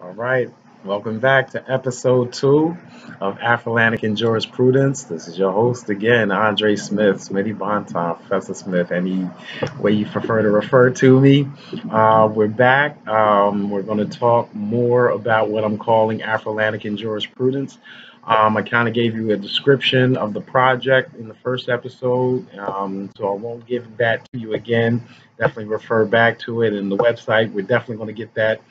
All right, welcome back to episode 2 of Afrolantican Jurisprudence. This is your host again, Andre Smith, Smitty Bonton, Professor Smith, any way you prefer to refer to me. We're back. We're going to talk more about what I'm calling Afrolantican Jurisprudence. I kind of gave you a description of the project in the first episode, so I won't give that to you again. Definitely refer back to it in the website. We're definitely going to get that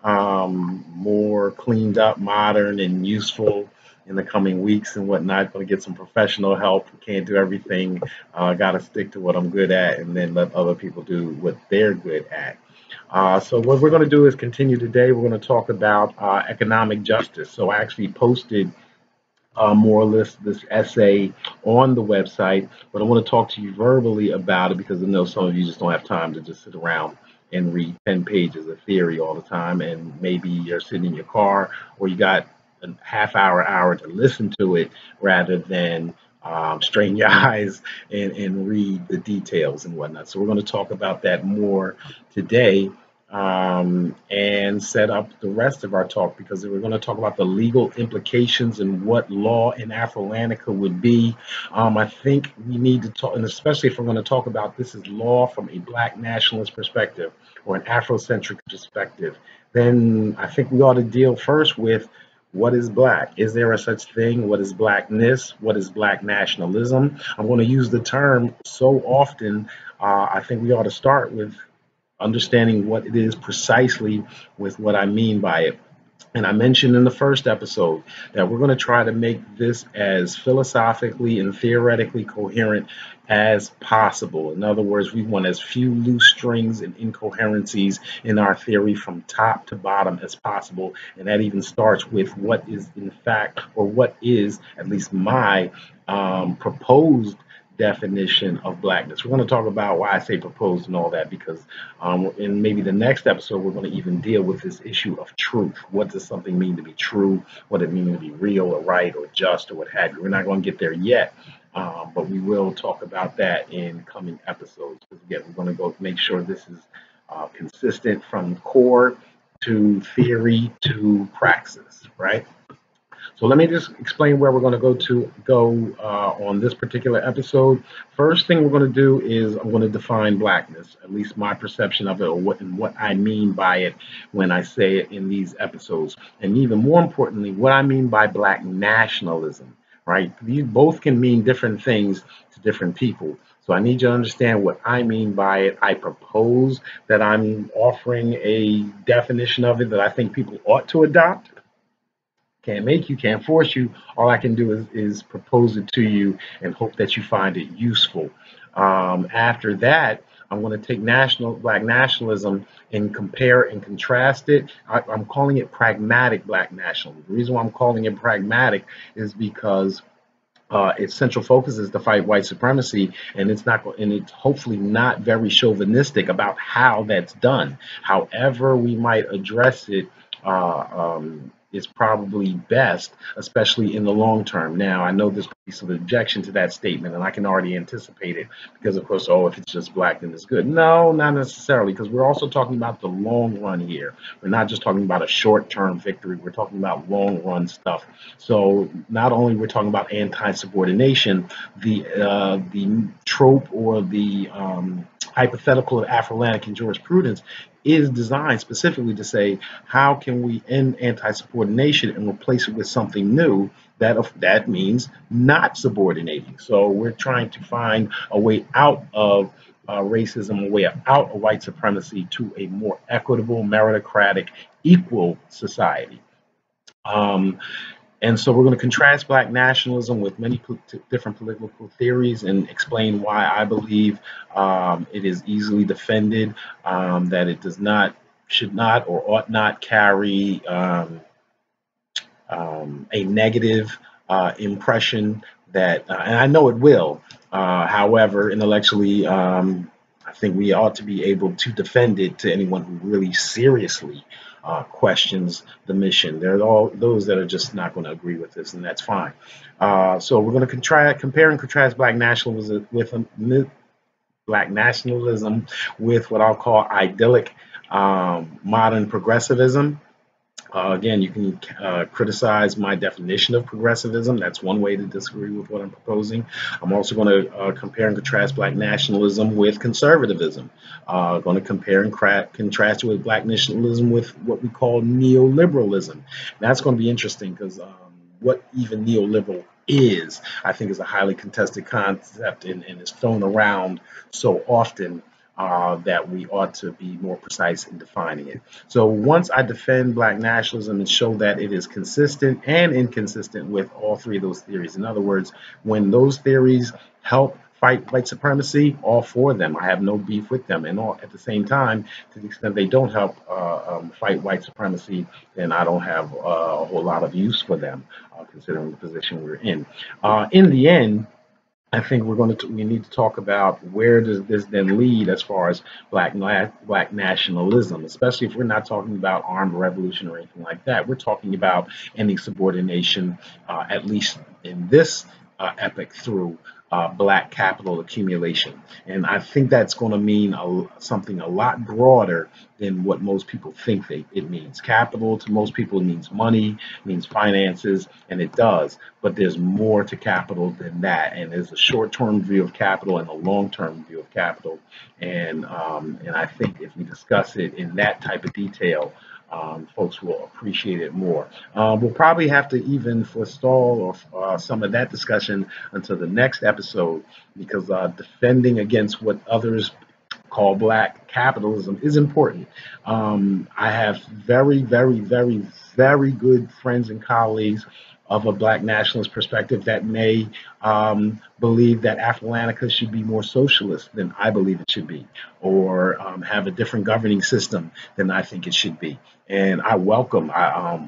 more cleaned up, modern, and useful in the coming weeks and whatnot. Going to get some professional help. Can't do everything. Got to stick to what I'm good at and then let other people do what they're good at. So what we're going to do is continue today. We're going to talk about economic justice. So I actually posted more or less this essay on the website, but I want to talk to you verbally about it because I know some of you just don't have time to just sit around and read 10 pages of theory all the time. And maybe you're sitting in your car or you got a half hour to listen to it rather than strain your eyes and read the details and whatnot. So we're going to talk about that more today and set up the rest of our talk because we're going to talk about the legal implications and what law in Afrolantica would be. I think we need to talk, and especially if we're going to talk about this as law from a Black nationalist perspective or an Afrocentric perspective, then I think we ought to deal first with what is Black? Is there a such thing? What is Blackness? What is Black nationalism? I'm going to use the term so often. I think we ought to start with understanding what it is precisely with what I mean by it. And I mentioned in the first episode that we're going to try to make this as philosophically and theoretically coherent as possible. In other words, we want as few loose strings and incoherencies in our theory from top to bottom as possible. And that even starts with what is, in fact, or what is, at least my proposed definition of Blackness. We're going to talk about why I say proposed and all that because in maybe the next episode, we're going to even deal with this issue of truth. What does something mean to be true? What does it mean to be real or right or just or what have you? We're not going to get there yet, but we will talk about that in coming episodes. Because again, we're going to go make sure this is consistent from core to theory to praxis, right? So let me just explain where we're going to go on this particular episode. First thing we're going to do is I'm going to define Blackness, at least my perception of it, or what I mean by it when I say it in these episodes, and even more importantly, what I mean by Black nationalism. Right? These both can mean different things to different people. So I need you to understand what I mean by it. I propose that I'm offering a definition of it that I think people ought to adopt. Can't make you, can't force you. All I can do is propose it to you and hope that you find it useful. After that, I'm going to take Black nationalism and compare and contrast it. I'm calling it pragmatic Black nationalism. The reason why I'm calling it pragmatic is because its central focus is to fight white supremacy, and it's hopefully not very chauvinistic about how that's done. However, we might address it. Is probably best, especially in the long term. Now, I know there's some objection to that statement, and I can already anticipate it because, of course, oh, if it's just Black, then it's good. No, not necessarily, because we're also talking about the long run here. We're not just talking about a short-term victory. We're talking about long-run stuff. So not only we're talking about anti-subordination, the trope or the hypothetical of Afrolantican jurisprudence is designed specifically to say how can we end anti-subordination and replace it with something new that means not subordinating. So we're trying to find a way out of racism, a way out of white supremacy to a more equitable, meritocratic, equal society. Um, and so we're going to contrast Black nationalism with many different political theories and explain why I believe it is easily defended, that it should not, or ought not carry a negative impression and I know it will. However, intellectually, I think we ought to be able to defend it to anyone who really seriously questions the mission. There are all those that are just not going to agree with this, and that's fine. So we're going to compare and contrast Black nationalism with what I'll call idyllic modern progressivism. Again, you can criticize my definition of progressivism. That's one way to disagree with what I'm proposing. I'm also going to compare and contrast black nationalism with conservatism. Going to compare and contrast it with black nationalism with what we call neoliberalism. That's going to be interesting because what even neoliberal is, I think, is a highly contested concept and is thrown around so often that we ought to be more precise in defining it. So once I defend black nationalism and show that it is consistent and inconsistent with all three of those theories, in other words, when those theories help fight white supremacy, all for them. I have no beef with them. And all, at the same time, to the extent they don't help fight white supremacy, then I don't have a whole lot of use for them, considering the position we're in. In the end, I think we need to talk about where does this then lead as far as black nationalism, especially if we're not talking about armed revolution or anything like that. We're talking about any subordination, at least in this epic, through black capital accumulation. And I think that's going to mean something a lot broader than what most people think it means. Capital to most people means money, means finances, and it does. But there's more to capital than that. And there's a short-term view of capital and a long-term view of capital. And I think if we discuss it in that type of detail, folks will appreciate it more. We'll probably have to even forestall some of that discussion until the next episode because defending against what others call black capitalism is important. I have very, very, very, very good friends and colleagues of a black nationalist perspective that may believe that Afrolantica should be more socialist than I believe it should be, or have a different governing system than I think it should be. And I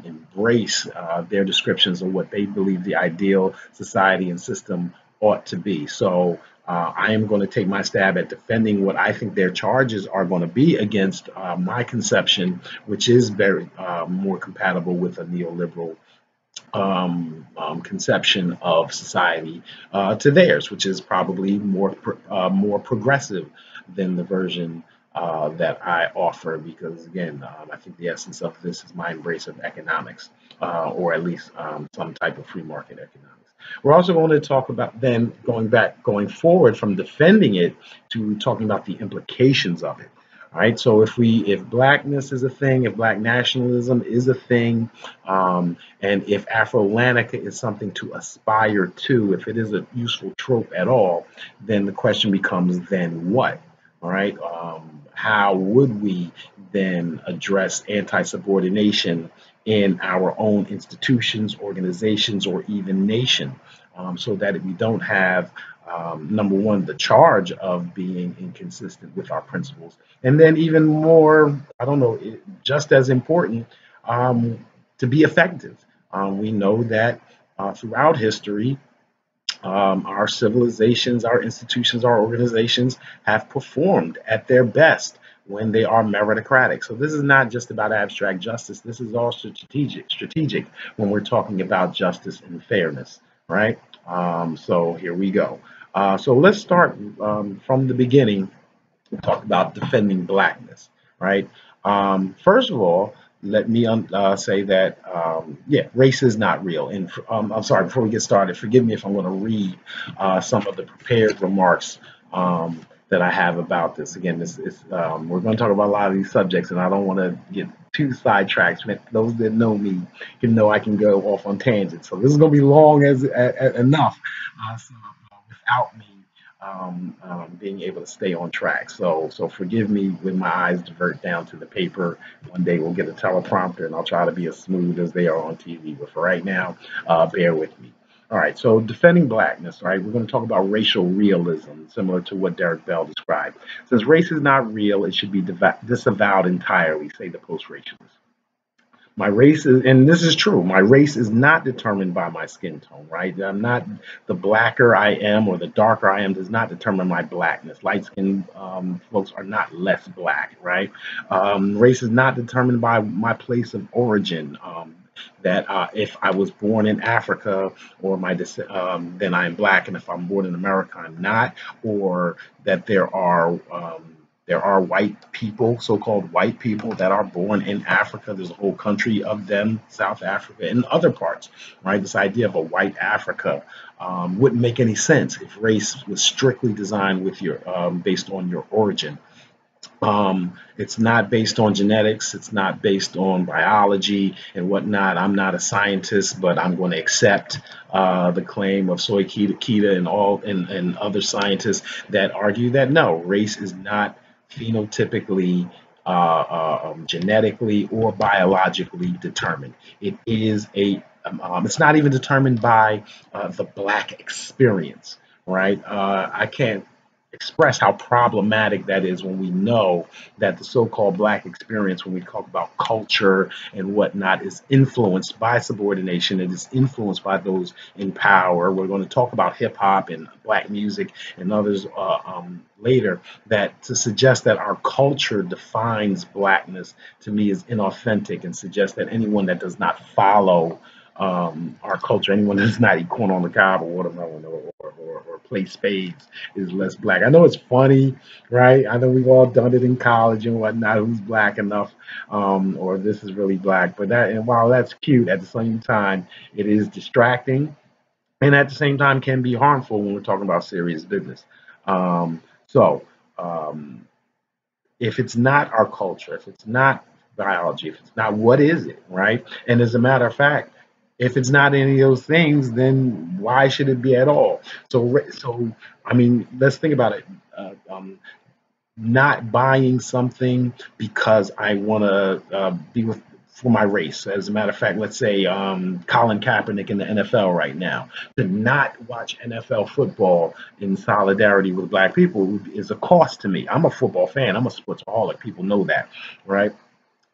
embrace their descriptions of what they believe the ideal society and system ought to be. So I am going to take my stab at defending what I think their charges are going to be against my conception, which is very more compatible with a neoliberal conception of society to theirs, which is probably more progressive than the version that I offer. Because again, I think the essence of this is my embrace of economics, or at least some type of free market economics. We're also going to talk about then going forward from defending it to talking about the implications of it. All right. So if blackness is a thing, if black nationalism is a thing, and if Afro-Atlantica is something to aspire to, if it is a useful trope at all, then the question becomes then what? All right. How would we then address anti-subordination in our own institutions, organizations, or even nation, so that we don't have number one, the charge of being inconsistent with our principles. And then, even more, I don't know, just as important, to be effective. We know that throughout history, our civilizations, our institutions, our organizations have performed at their best when they are meritocratic. So this is not just about abstract justice. This is also strategic when we're talking about justice and fairness, right? So here we go. So let's start from the beginning and talk about defending blackness, right? First of all, let me say that, yeah, race is not real. And I'm sorry, before we get started, forgive me if I'm going to read some of the prepared remarks that I have about this. Again, we're going to talk about a lot of these subjects, and I don't want to get too sidetracked. Those that know me can know I can go off on tangents. So this is going to be long as enough. Without me being able to stay on track. So forgive me when my eyes divert down to the paper. One day we'll get a teleprompter and I'll try to be as smooth as they are on TV. But for right now, bear with me. All right, so defending blackness, right? We're going to talk about racial realism, similar to what Derek Bell described. Since race is not real, it should be disavowed entirely, say the post-racialists. My race is, and this is true, my race is not determined by my skin tone, right? I'm not, the blacker I am or the darker I am does not determine my blackness. Light skinned folks are not less black, right? Race is not determined by my place of origin. That if I was born in Africa or then I'm black, and if I'm born in America, I'm not, or that there are There are white people, so-called white people, that are born in Africa. There's a whole country of them, South Africa and other parts, right? This idea of a white Africa wouldn't make any sense if race was strictly designed with your based on your origin. It's not based on genetics. It's not based on biology and whatnot. I'm not a scientist, but I'm going to accept the claim of Soy Kita and other scientists that argue that no, race is not phenotypically, genetically, or biologically determined. It is it's not even determined by the Black experience, right? I can't express how problematic that is when we know that the so-called Black experience, when we talk about culture and whatnot, is influenced by subordination. It is influenced by those in power. We're going to talk about hip hop and Black music and others later. That to suggest that our culture defines Blackness, to me, is inauthentic, and suggests that anyone that does not follow our culture, anyone that's not eat corn on the cob or watermelon or play spades, is less Black. I know it's funny, right? I know we've all done it in college and whatnot. Who's Black enough, or this is really Black? But that, and while that's cute, at the same time, it is distracting, and at the same time can be harmful when we're talking about serious business. So, if it's not our culture, if it's not biology, if it's not, what is it, right? And as a matter of fact, if it's not any of those things, then why should it be at all? So I mean, let's think about it. Not buying something because I want to be with for my race. As a matter of fact, let's say Colin Kaepernick in the NFL right now. To not watch NFL football in solidarity with Black people is a cost to me. I'm a football fan. I'm a sportsaholic. People know that, right?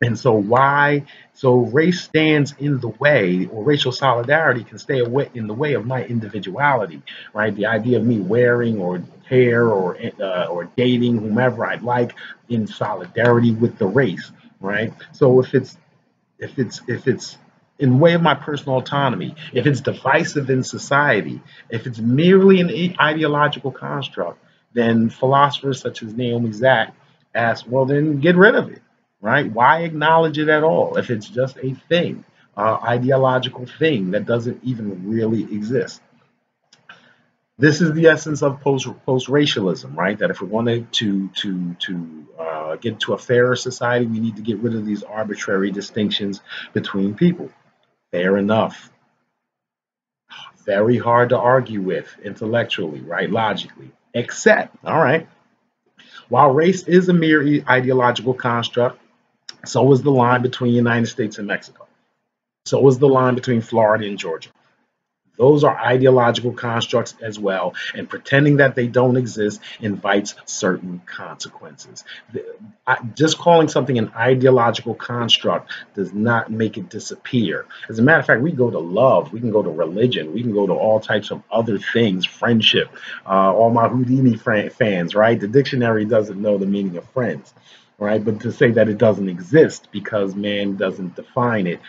And so why? So race stands in the way, or racial solidarity can stay away in the way of my individuality, right? The idea of me wearing or hair or dating whomever I'd like in solidarity with the race, right? So if it's in the way of my personal autonomy, if it's divisive in society, if it's merely an ideological construct, then philosophers such as Naomi Zack ask, well, then get rid of it, right? Why acknowledge it at all if it's just a thing, ideological thing that doesn't even really exist? This is the essence of post racialism, right? That if we wanted to get to a fairer society, we need to get rid of these arbitrary distinctions between people. Fair enough. Very hard to argue with intellectually, right? Logically. Except, all right, while race is a mere ideological construct, so is the line between the United States and Mexico. So is the line between Florida and Georgia. Those are ideological constructs as well, and pretending that they don't exist invites certain consequences. Just calling something an ideological construct does not make it disappear. As a matter of fact, we go to love, we can go to religion, we can go to all types of other things, friendship. All my Houdini fans, right? The dictionary doesn't know the meaning of friends, right? But to say that it doesn't exist because man doesn't define it,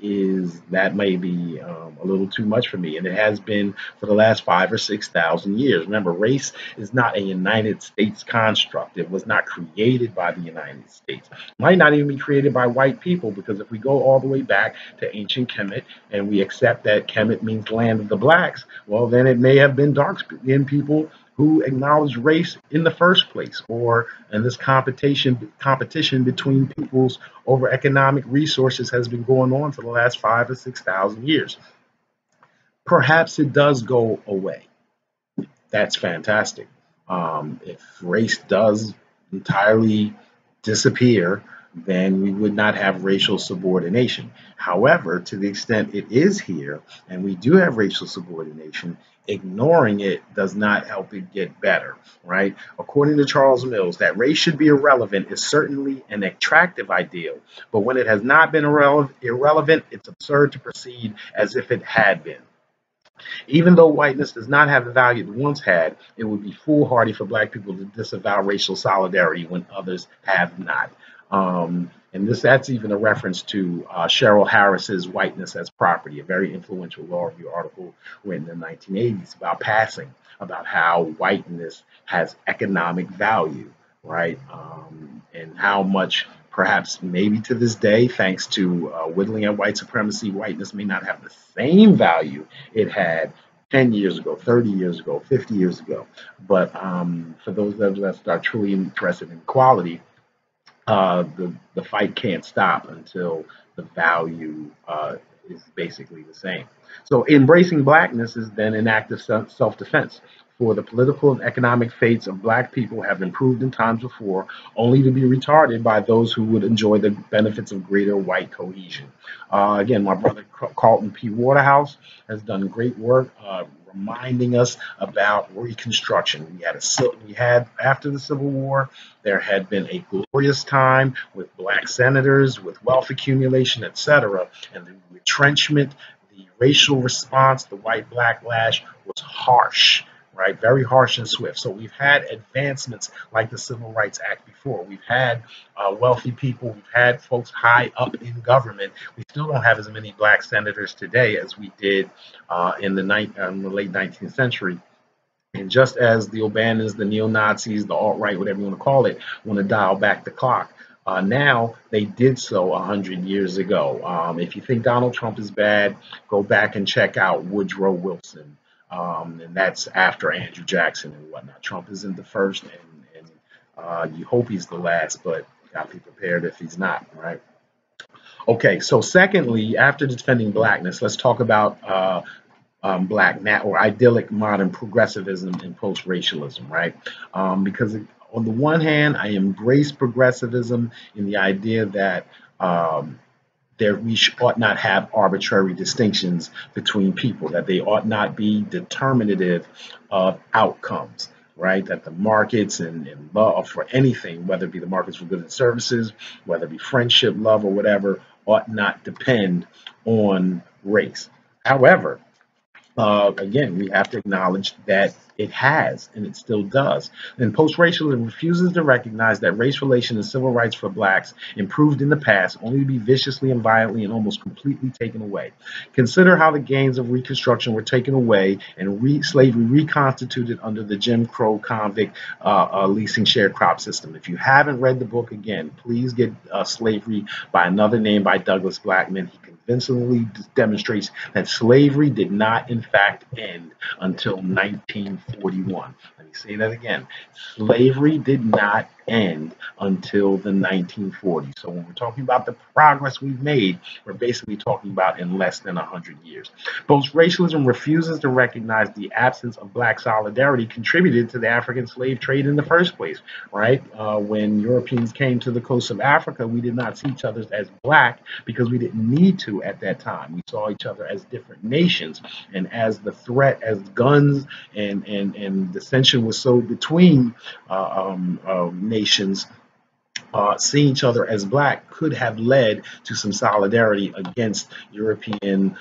is that may be a little too much for me, and it has been for the last 5 or 6 thousand years. Remember, race is not a United States construct. It was not created by the United States. Might not even be created by white people, because if we go all the way back to ancient Kemet and we accept that Kemet means land of the blacks, well, then it may have been dark-skinned people who acknowledged race in the first place, or and this competition between peoples over economic resources has been going on for the last 5 or 6 thousand years. Perhaps it does go away. That's fantastic. If race does entirely disappear, then we would not have racial subordination. However, to the extent it is here and we do have racial subordination, ignoring it does not help it get better, right? According to Charles Mills, that race should be irrelevant is certainly an attractive ideal, but when it has not been irrelevant, it's absurd to proceed as if it had been. Even though whiteness does not have the value it once had, it would be foolhardy for Black people to disavow racial solidarity when others have not. And that's even a reference to Cheryl Harris's Whiteness as Property, a very influential law review article written in the 1980s about passing, about how whiteness has economic value. right? And how much, perhaps maybe to this day, thanks to whittling at white supremacy, whiteness may not have the same value it had 10 years ago, 30 years ago, 50 years ago. But for those of us that are truly interested in equality, the fight can't stop until the value is basically the same. So embracing blackness is then an act of self-defense. For the political and economic fates of black people have improved in times before, only to be retarded by those who would enjoy the benefits of greater white cohesion. Again, my brother Carlton P. Waterhouse has done great work reminding us about Reconstruction. We had after the Civil War, there had been a glorious time with black senators, with wealth accumulation, etc., and the retrenchment, the racial response, the white backlash was harsh, right? Very harsh and swift. So we've had advancements like the Civil Rights Act before. We've had wealthy people. We've had folks high up in government. We still don't have as many black senators today as we did in the late 19th century. And just as the Obamas, the neo Nazis, the alt right, whatever you want to call it, want to dial back the clock, now they did so 100 years ago. If you think Donald Trump is bad, go back and check out Woodrow Wilson. And that's after Andrew Jackson and whatnot. Trump isn't the first, and you hope he's the last, but gotta be prepared if he's not, right? Okay, so secondly, after defending blackness, let's talk about or idyllic modern progressivism and post-racialism, right? Because on the one hand, I embrace progressivism in the idea that ought not have arbitrary distinctions between people, that they ought not be determinative of outcomes, right? That the markets and love for anything, whether it be the markets for goods and services, whether it be friendship, love, or whatever, ought not depend on race. However, again, we have to acknowledge that it has, and it still does. And post-racialism refuses to recognize that race relations and civil rights for blacks improved in the past, only to be viciously and violently and almost completely taken away. Consider how the gains of Reconstruction were taken away and slavery reconstituted under the Jim Crow convict leasing sharecrop system. If you haven't read the book, again, please get Slavery by Another Name by Douglas Blackman. He convincingly demonstrates that slavery did not, in fact, end until 1941. Let me say that again. Slavery did not end until the 1940s. So when we're talking about the progress we've made, we're basically talking about in less than 100 years. Post-racialism refuses to recognize the absence of black solidarity contributed to the African slave trade in the first place, right? When Europeans came to the coast of Africa, we did not see each other as black because we didn't need to at that time. We saw each other as different nations, and as the threat, as guns and dissension was so between nations, seeing each other as black could have led to some solidarity against European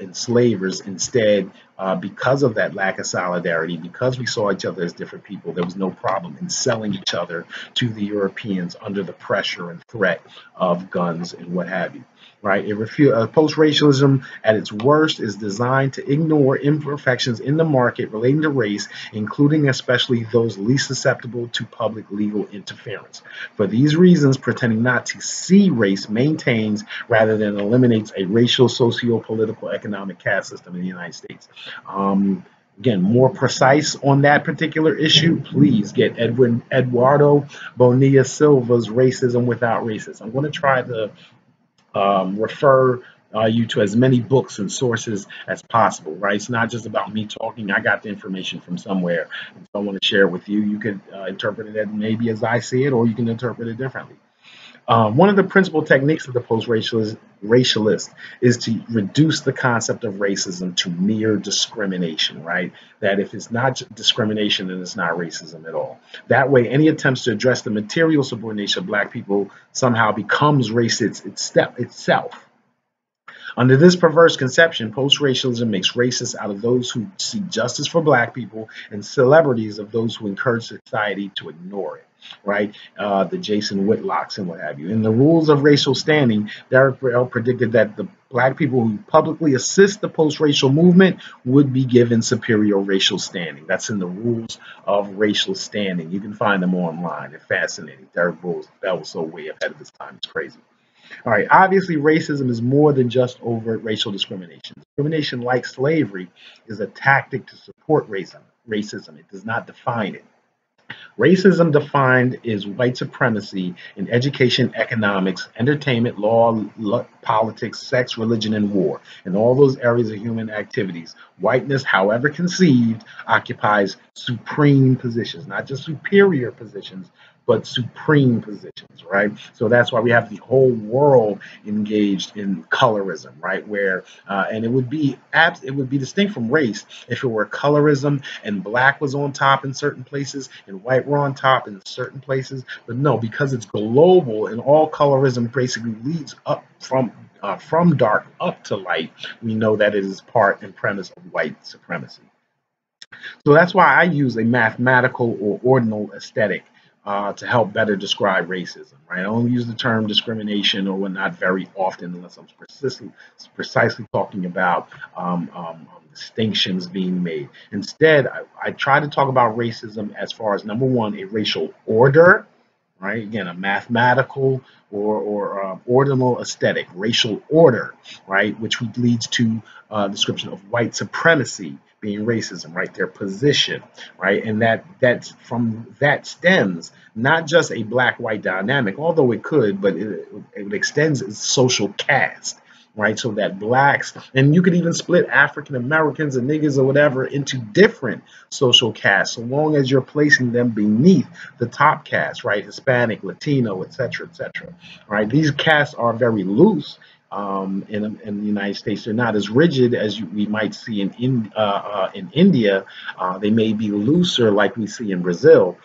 enslavers. Instead, because of that lack of solidarity, because we saw each other as different people, there was no problem in selling each other to the Europeans under the pressure and threat of guns and what have you. Right? Post-racialism at its worst is designed to ignore imperfections in the market relating to race, including especially those least susceptible to public legal interference. For these reasons, pretending not to see race maintains rather than eliminates a racial, socio-political, economic caste system in the United States. Again, more precise on that particular issue, please get Eduardo Bonilla Silva's Racism Without Racism. I'm going to try to refer you to as many books and sources as possible, right? It's not just about me talking. I got the information from somewhere, and so I want to share it with you. You can interpret it maybe as I see it, or you can interpret it differently. One of the principal techniques of the post-racialist is to reduce the concept of racism to mere discrimination, right? That if it's not discrimination, then it's not racism at all. That way, any attempts to address the material subordination of black people somehow becomes racist itself. Under this perverse conception, post-racialism makes racists out of those who seek justice for black people and celebrities of those who encourage society to ignore it, right? The Jason Whitlocks and what have you. In the rules of racial standing, there are predicted that the Black people who publicly assist the post-racial movement would be given superior racial standing. That's in the rules of racial standing. You can find them online. They're fascinating. Derek Bell was so way ahead of his time. It's crazy. All right. Obviously, racism is more than just overt racial discrimination. Discrimination, like slavery, is a tactic to support racism. It does not define it. Racism defined is white supremacy in education, economics, entertainment, politics, sex, religion, and war. In all those areas of human activities, whiteness, however conceived, occupies supreme positions, not just superior positions, but supreme positions, right? So that's why we have the whole world engaged in colorism, right? Where and it would be distinct from race if it were colorism and black was on top in certain places and white were on top in certain places. But no, because it's global and all colorism basically leads up from dark up to light, we know that it is part and premise of white supremacy. So that's why I use a mathematical or ordinal aesthetic to help better describe racism. Right? I don't use the term discrimination or whatnot very often unless I'm precisely talking about distinctions being made. Instead, I try to talk about racism as far as number one, a racial order, right? Again, a mathematical or ordinal aesthetic, racial order, right? Which leads to description of white supremacy being racism, right? Their position, right? And that's from that stems not just a black-white dynamic, although it could, but it extends its social caste, right? So that blacks, and you could even split African Americans and niggas or whatever into different social castes, so long as you're placing them beneath the top caste, right? Hispanic, Latino, etc., etc. Right? These castes are very loose. In the United States, they're not as rigid as we might see in India. They may be looser, like we see in Brazil,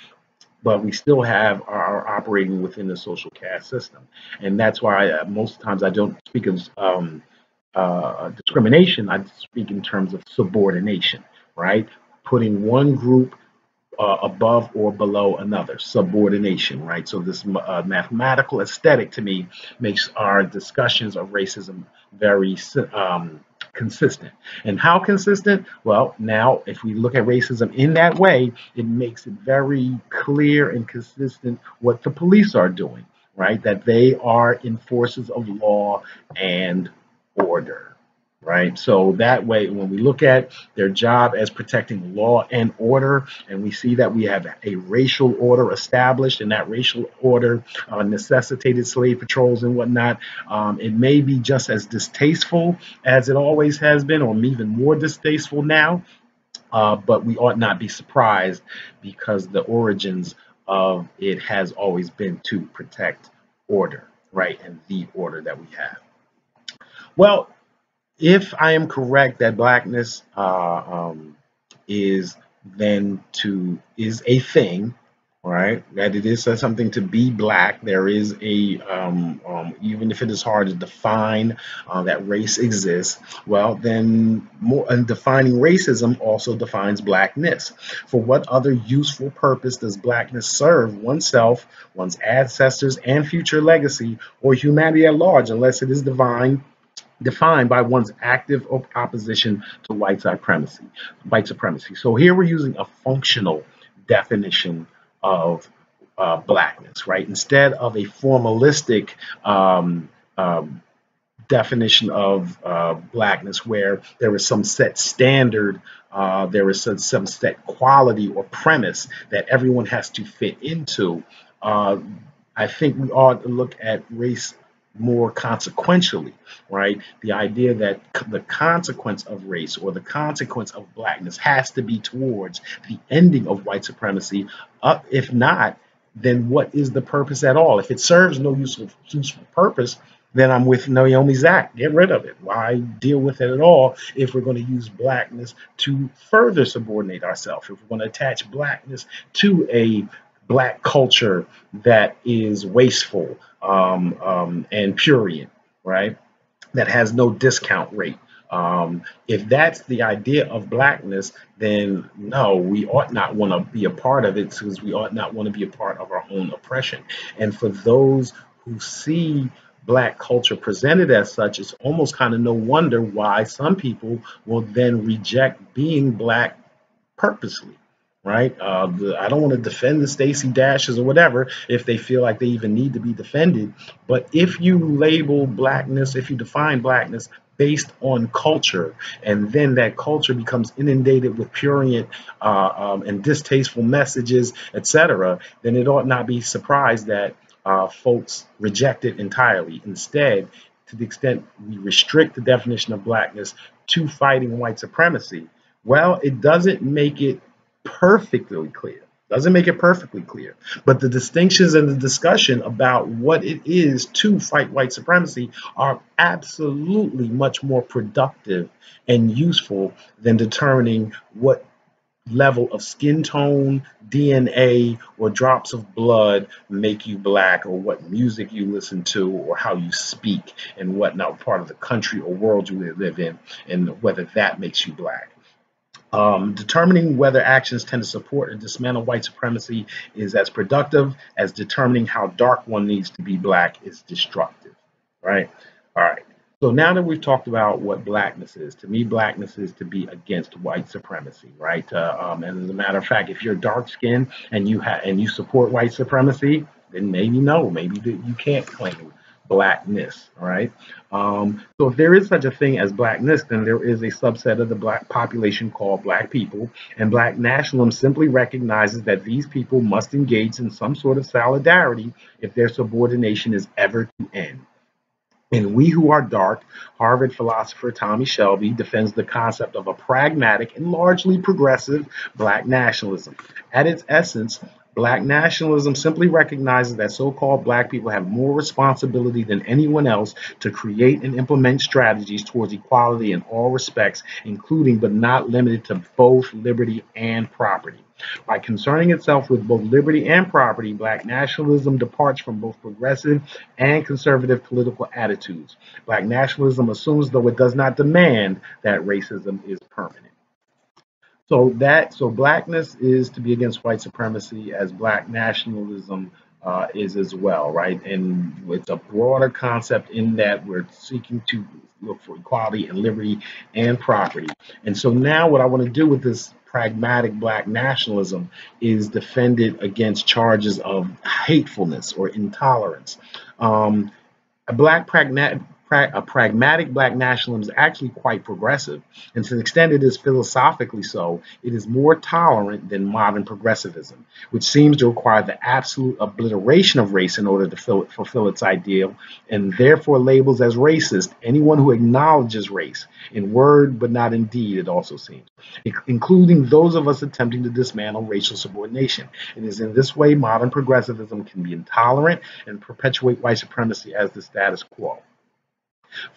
but we still are operating within the social caste system, and that's why most times I don't speak of discrimination. I speak in terms of subordination, right? Putting one group above or below another, subordination, right? So this mathematical aesthetic to me makes our discussions of racism very consistent. And how consistent? Well, now if we look at racism in that way, it makes it very clear and consistent what the police are doing, right? That they are enforcers of law and order. Right. So that way, when we look at their job as protecting law and order, and we see that we have a racial order established, and that racial order necessitated slave patrols and whatnot, it may be just as distasteful as it always has been, or even more distasteful now. But we ought not be surprised because the origins of it has always been to protect order, right, and the order that we have. Well, if I am correct that blackness is is a thing, right? That it is something to be black. There is a even if it is hard to define that race exists. Well, then more and defining racism also defines blackness. For what other useful purpose does blackness serve oneself, one's ancestors, and future legacy, or humanity at large, unless it is defined by one's active opposition to white supremacy. So here we're using a functional definition of blackness, right? Instead of a formalistic definition of blackness where there is some set standard, there is some set quality or premise that everyone has to fit into. I think we ought to look at race more consequentially, right? The idea that the consequence of race or the consequence of blackness has to be towards the ending of white supremacy. If not, then what is the purpose at all? If it serves no useful purpose, then I'm with Naomi Zach. Get rid of it. Why deal with it at all if we're going to use blackness to further subordinate ourselves? If we're going to attach blackness to a black culture that is wasteful and prurient, right? That has no discount rate. If that's the idea of blackness, then no, we ought not want to be a part of it because we ought not want to be a part of our own oppression. And for those who see black culture presented as such, it's almost kind of no wonder why some people will then reject being black purposely, right? I don't want to defend the Stacey Dashes or whatever if they feel like they even need to be defended. But if you label blackness, if you define blackness based on culture, and then that culture becomes inundated with prurient and distasteful messages, etc., then it ought not be surprised that folks reject it entirely. Instead, to the extent we restrict the definition of blackness to fighting white supremacy, well, it doesn't make it perfectly clear. Doesn't make it perfectly clear. But the distinctions and the discussion about what it is to fight white supremacy are absolutely much more productive and useful than determining what level of skin tone, DNA, or drops of blood make you black, or what music you listen to, or how you speak, and what part of the country or world you live in, and whether that makes you black. Determining whether actions tend to support or dismantle white supremacy is as productive as determining how dark one needs to be black is destructive, right? All right. So now that we've talked about what blackness is, to me, blackness is to be against white supremacy, right? And as a matter of fact, if you're dark skinned and you support white supremacy, then maybe no, maybe you can't claim blackness, all right? So if there is such a thing as blackness, then there is a subset of the black population called black people, and black nationalism simply recognizes that these people must engage in some sort of solidarity if their subordination is ever to end. In We Who Are Dark, Harvard philosopher Tommy Shelby defends the concept of a pragmatic and largely progressive black nationalism. At its essence, black nationalism simply recognizes that so-called black people have more responsibility than anyone else to create and implement strategies towards equality in all respects, including but not limited to both liberty and property. By concerning itself with both liberty and property, black nationalism departs from both progressive and conservative political attitudes. Black nationalism assumes, though it does not demand, that racism is permanent. So blackness is to be against white supremacy, as black nationalism is as well, right? And it's a broader concept in that we're seeking to look for equality and liberty and property. And so now what I want to do with this pragmatic black nationalism is defend it against charges of hatefulness or intolerance. Um, a black pragmatic a pragmatic black nationalism is actually quite progressive, and to the extent it is philosophically so, it is more tolerant than modern progressivism, which seems to require the absolute obliteration of race in order to fulfill its ideal, and therefore labels as racist anyone who acknowledges race, in word but not in deed, it also seems, including those of us attempting to dismantle racial subordination. It is in this way modern progressivism can be intolerant and perpetuate white supremacy as the status quo.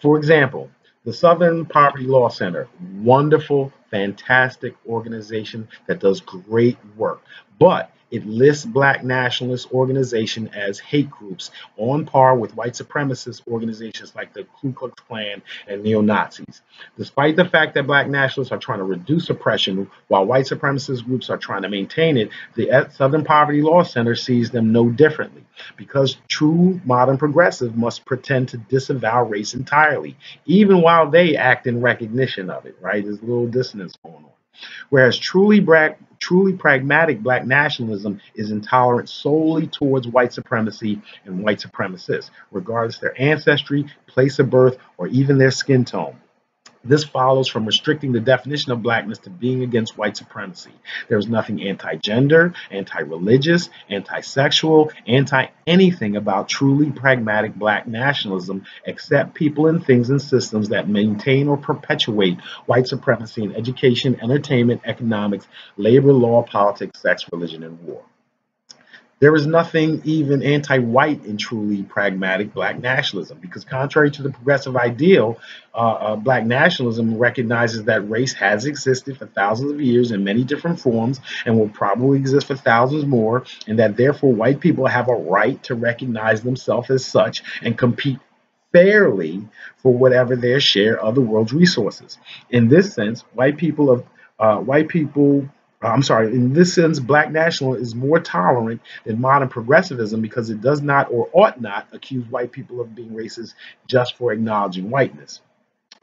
For example, the Southern Poverty Law Center, wonderful, fantastic organization that does great work, but it lists black nationalist organizations as hate groups on par with white supremacist organizations like the Ku Klux Klan and neo-Nazis. Despite the fact that black nationalists are trying to reduce oppression while white supremacist groups are trying to maintain it, the Southern Poverty Law Center sees them no differently, because true modern progressive must pretend to disavow race entirely, even while they act in recognition of it, right? There's a little dissonance going on. Whereas truly pragmatic black nationalism is intolerant solely towards white supremacy and white supremacists, regardless of their ancestry, place of birth, or even their skin tone. This follows from restricting the definition of blackness to being against white supremacy. There is nothing anti-gender, anti-religious, anti-sexual, anti-anything about truly pragmatic black nationalism except people and things and systems that maintain or perpetuate white supremacy in education, entertainment, economics, labor, law, politics, sex, religion, and war. There is nothing even anti-white in truly pragmatic black nationalism, because contrary to the progressive ideal, black nationalism recognizes that race has existed for thousands of years in many different forms and will probably exist for thousands more, and that therefore white people have a right to recognize themselves as such and compete fairly for whatever their share of the world's resources. In this sense, white people I'm sorry, in this sense, black nationalism is more tolerant than modern progressivism because it does not or ought not accuse white people of being racist just for acknowledging whiteness.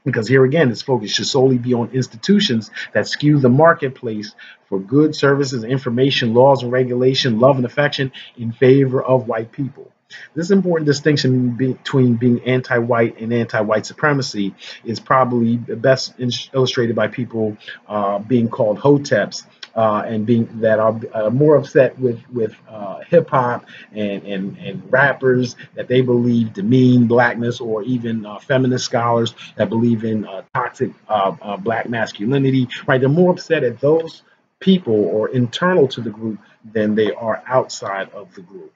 Because here again, its focus should solely be on institutions that skew the marketplace for goods, services, information, laws and regulation, love and affection in favor of white people. This important distinction between being anti-white and anti-white supremacy is probably best illustrated by people being called hoteps and being that are more upset with hip hop and rappers that they believe demean blackness, or even feminist scholars that believe in toxic black masculinity. Right, they're more upset at those people or internal to the group than they are outside of the group.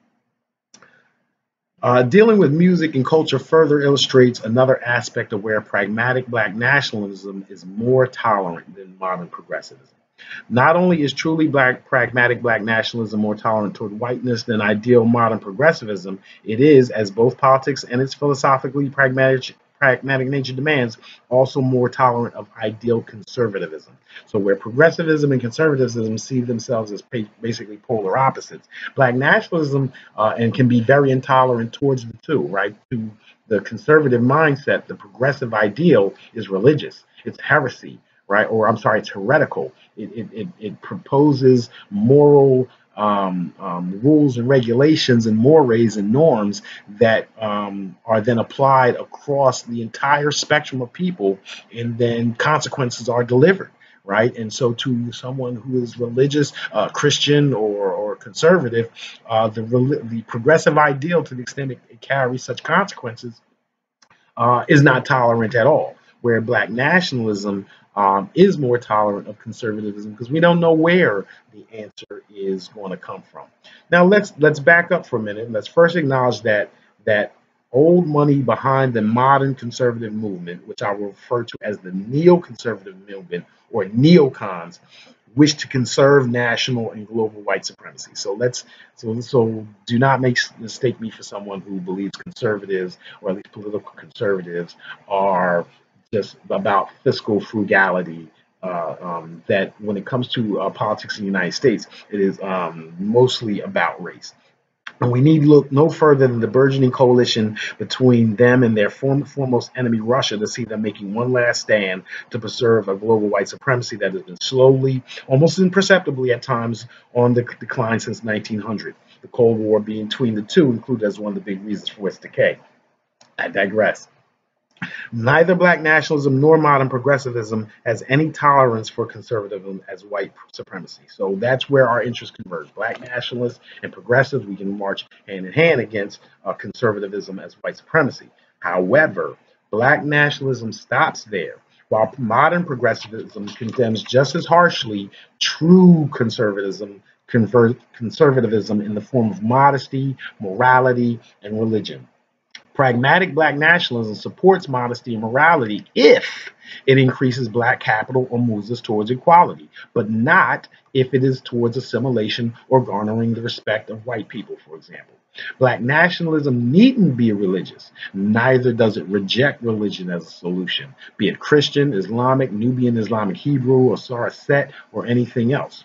Dealing with music and culture further illustrates another aspect of where pragmatic black nationalism is more tolerant than modern progressivism. Not only is truly black pragmatic black nationalism more tolerant toward whiteness than ideal modern progressivism, it is, as both politics and its philosophically pragmatic nature demands, also more tolerant of ideal conservatism. So where progressivism and conservatism see themselves as basically polar opposites, black nationalism and can be very intolerant towards the two, right? To the conservative mindset, the progressive ideal is religious, it's heresy, right? Or I'm sorry, it's heretical. It proposes moral rules and regulations and mores and norms that are then applied across the entire spectrum of people, and then consequences are delivered. Right, and so to someone who is religious, Christian or conservative, the progressive ideal, to the extent it carries such consequences, is not tolerant at all. Where black nationalism is more tolerant of conservatism because we don't know where the answer is going to come from. Now let's back up for a minute. Let's first acknowledge that old money behind the modern conservative movement, which I will refer to as the neoconservative movement or neocons, wish to conserve national and global white supremacy. So do not mistake me for someone who believes conservatives, or at least political conservatives, are just about fiscal frugality. That when it comes to politics in the United States, it is mostly about race. And we need look no further than the burgeoning coalition between them and their foremost enemy, Russia, to see them making one last stand to preserve a global white supremacy that has been slowly, almost imperceptibly at times, on the decline since 1900. The Cold War being between the two included as one of the big reasons for its decay. I digress. Neither black nationalism nor modern progressivism has any tolerance for conservatism as white supremacy. So that's where our interests converge. Black nationalists and progressives, we can march hand in hand against conservatism as white supremacy. However, black nationalism stops there, while modern progressivism condemns just as harshly true conservatism in the form of modesty, morality, and religion. Pragmatic black nationalism supports modesty and morality if it increases black capital or moves us towards equality, but not if it is towards assimilation or garnering the respect of white people, for example. Black nationalism needn't be religious, neither does it reject religion as a solution, be it Christian, Islamic, Nubian Islamic Hebrew, or Saracet, or anything else.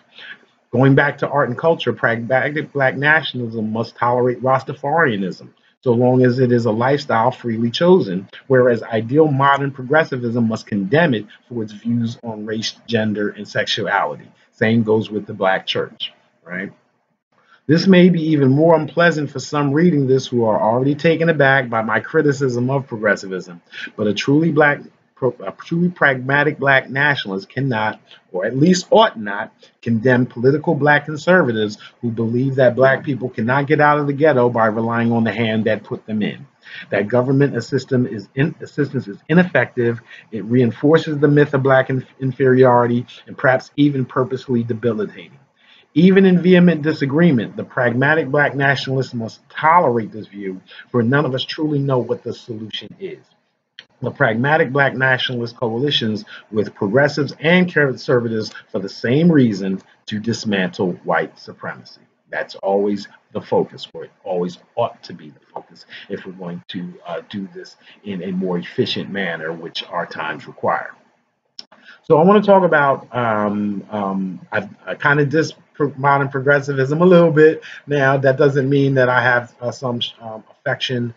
Going back to art and culture, pragmatic black nationalism must tolerate Rastafarianism, so long as it is a lifestyle freely chosen, whereas ideal modern progressivism must condemn it for its views on race, gender, and sexuality. Same goes with the black church, right? This may be even more unpleasant for some reading this who are already taken aback by my criticism of progressivism, but a truly pragmatic black nationalist cannot, or at least ought not, condemn political black conservatives who believe that black people cannot get out of the ghetto by relying on the hand that put them in. That government assistance is ineffective, it reinforces the myth of black inferiority, and perhaps even purposefully debilitating. Even in vehement disagreement, the pragmatic black nationalist must tolerate this view, for none of us truly know what the solution is. The pragmatic black nationalist coalitions with progressives and conservatives for the same reason, to dismantle white supremacy. That's always the focus, or it always ought to be the focus if we're going to do this in a more efficient manner, which our times require. So I want to talk about I kind of diss modern progressivism a little bit. Now that doesn't mean that I have some affection,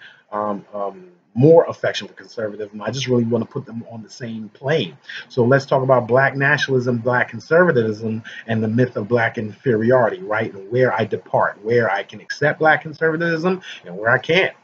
more affection for conservatism. I just really want to put them on the same plane. So let's talk about black nationalism, black conservatism, and the myth of black inferiority, right? And where I depart, where I can accept black conservatism and where I can't.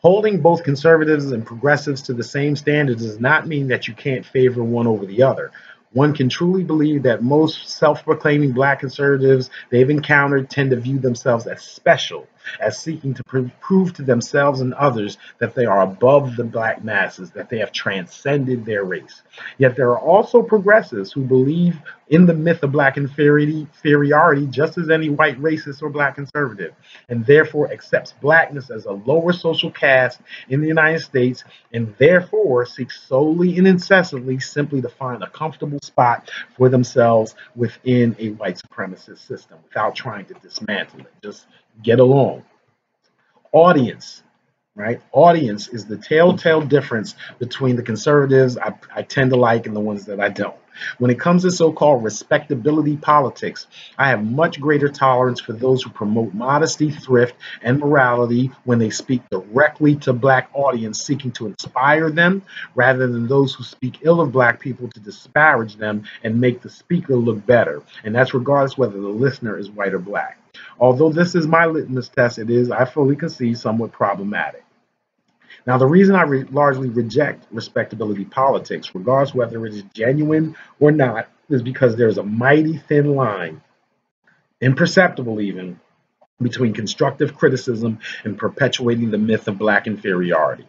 Holding both conservatives and progressives to the same standards does not mean that you can't favor one over the other. One can truly believe that most self-proclaiming black conservatives they've encountered tend to view themselves as special, as seeking to prove to themselves and others that they are above the black masses, that they have transcended their race. Yet there are also progressives who believe in the myth of black inferiority just as any white racist or black conservative, and therefore accepts blackness as a lower social caste in the United States, and therefore seeks solely and incessantly simply to find a comfortable spot for themselves within a white supremacist system without trying to dismantle it. Just get along. Audience, right? Audience is the telltale difference between the conservatives I tend to like and the ones that I don't. When it comes to so-called respectability politics, I have much greater tolerance for those who promote modesty, thrift, and morality when they speak directly to black audience seeking to inspire them, rather than those who speak ill of black people to disparage them and make the speaker look better. And that's regardless whether the listener is white or black. Although this is my litmus test, it is, I fully concede, somewhat problematic. Now, the reason I largely reject respectability politics, regardless whether it is genuine or not, is because there's a mighty thin line, imperceptible even, between constructive criticism and perpetuating the myth of black inferiority.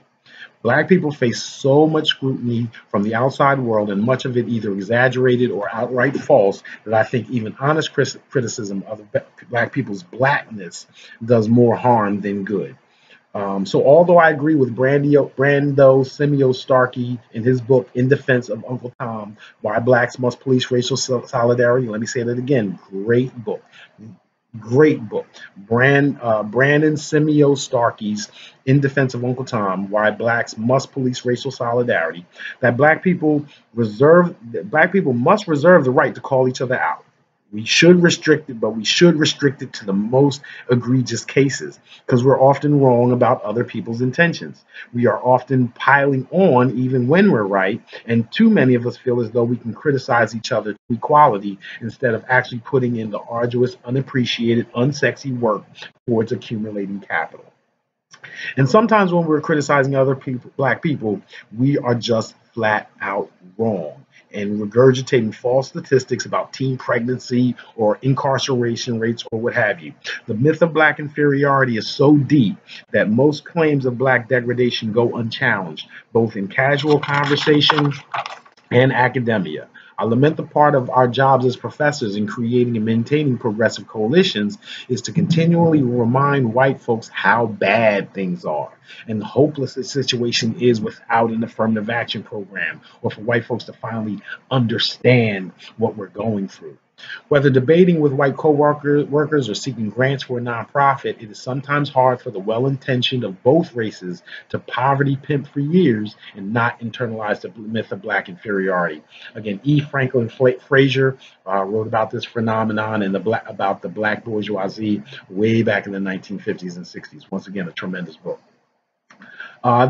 Black people face so much scrutiny from the outside world, and much of it either exaggerated or outright false, that I think even honest criticism of black people's blackness does more harm than good. So although I agree with Brando Simeo Starkey in his book In Defense of Uncle Tom, Why Blacks Must Police Racial Solidarity, let me say that again, great book. Great book. Brandon Simeo Starkey's In Defense of Uncle Tom, Why Blacks Must Police Racial Solidarity, that black people must reserve the right to call each other out. We should restrict it, but we should restrict it to the most egregious cases because we're often wrong about other people's intentions. We are often piling on even when we're right, and too many of us feel as though we can criticize each other to equality instead of actually putting in the arduous, unappreciated, unsexy work towards accumulating capital. And sometimes when we're criticizing other people, black people, we are just flat out wrong and regurgitating false statistics about teen pregnancy or incarceration rates or what have you. The myth of black inferiority is so deep that most claims of black degradation go unchallenged, both in casual conversation and academia. I lament the part of our jobs as professors in creating and maintaining progressive coalitions is to continually remind white folks how bad things are and hopeless the situation is without an affirmative action program, or for white folks to finally understand what we're going through. Whether debating with white co-workers or seeking grants for a nonprofit, it is sometimes hard for the well-intentioned of both races to poverty pimp for years and not internalize the myth of black inferiority. Again, E. Franklin Frazier wrote about this phenomenon and about the black bourgeoisie way back in the 1950s and 60s. Once again, a tremendous book.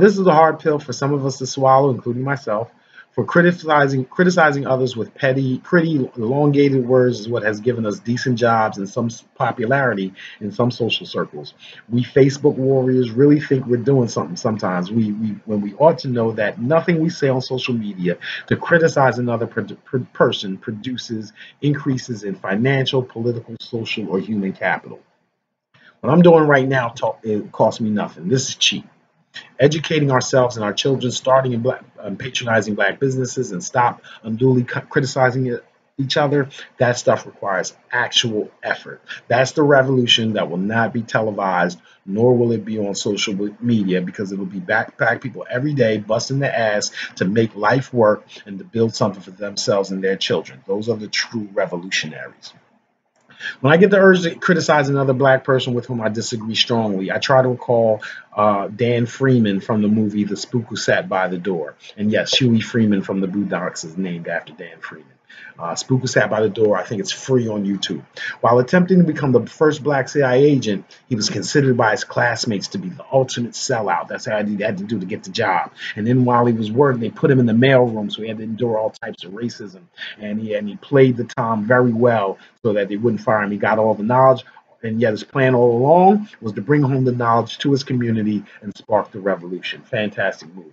This is a hard pill for some of us to swallow, including myself. For criticizing others with petty, pretty elongated words is what has given us decent jobs and some popularity in some social circles. We Facebook warriors really think we're doing something sometimes. When we ought to know that nothing we say on social media to criticize another person produces increases in financial, political, social, or human capital. What I'm doing right now it costs me nothing. This is cheap. Educating ourselves and our children, starting in patronizing black businesses, and stop unduly criticizing each other. That stuff requires actual effort. That's the revolution that will not be televised, nor will it be on social media, because it'll be black people every day busting their ass to make life work and to build something for themselves and their children. Those are the true revolutionaries. When I get the urge to criticize another black person with whom I disagree strongly, I try to recall Dan Freeman from the movie The Spook Who Sat by the Door. And yes, Huey Freeman from the Boondocks is named after Dan Freeman. Spook Who Sat by the Door, I think it's free on YouTube. While attempting to become the first black CIA agent, he was considered by his classmates to be the ultimate sellout. That's how he had to do to get the job. And then while he was working, they put him in the mailroom, so he had to endure all types of racism. And he played the Tom very well so that they wouldn't fire him. He got all the knowledge, and yet his plan all along was to bring home the knowledge to his community and spark the revolution. Fantastic movie.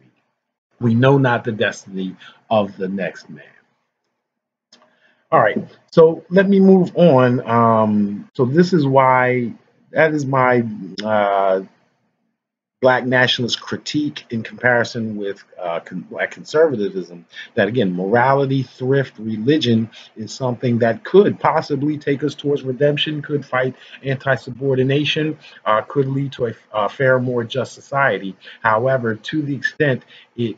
We know not the destiny of the next man. All right, so let me move on. So this is why that is my black nationalist critique in comparison with black conservatism. That again, morality, thrift, religion is something that could possibly take us towards redemption, could fight anti-subordination, could lead to a fair, more just society. However, to the extent it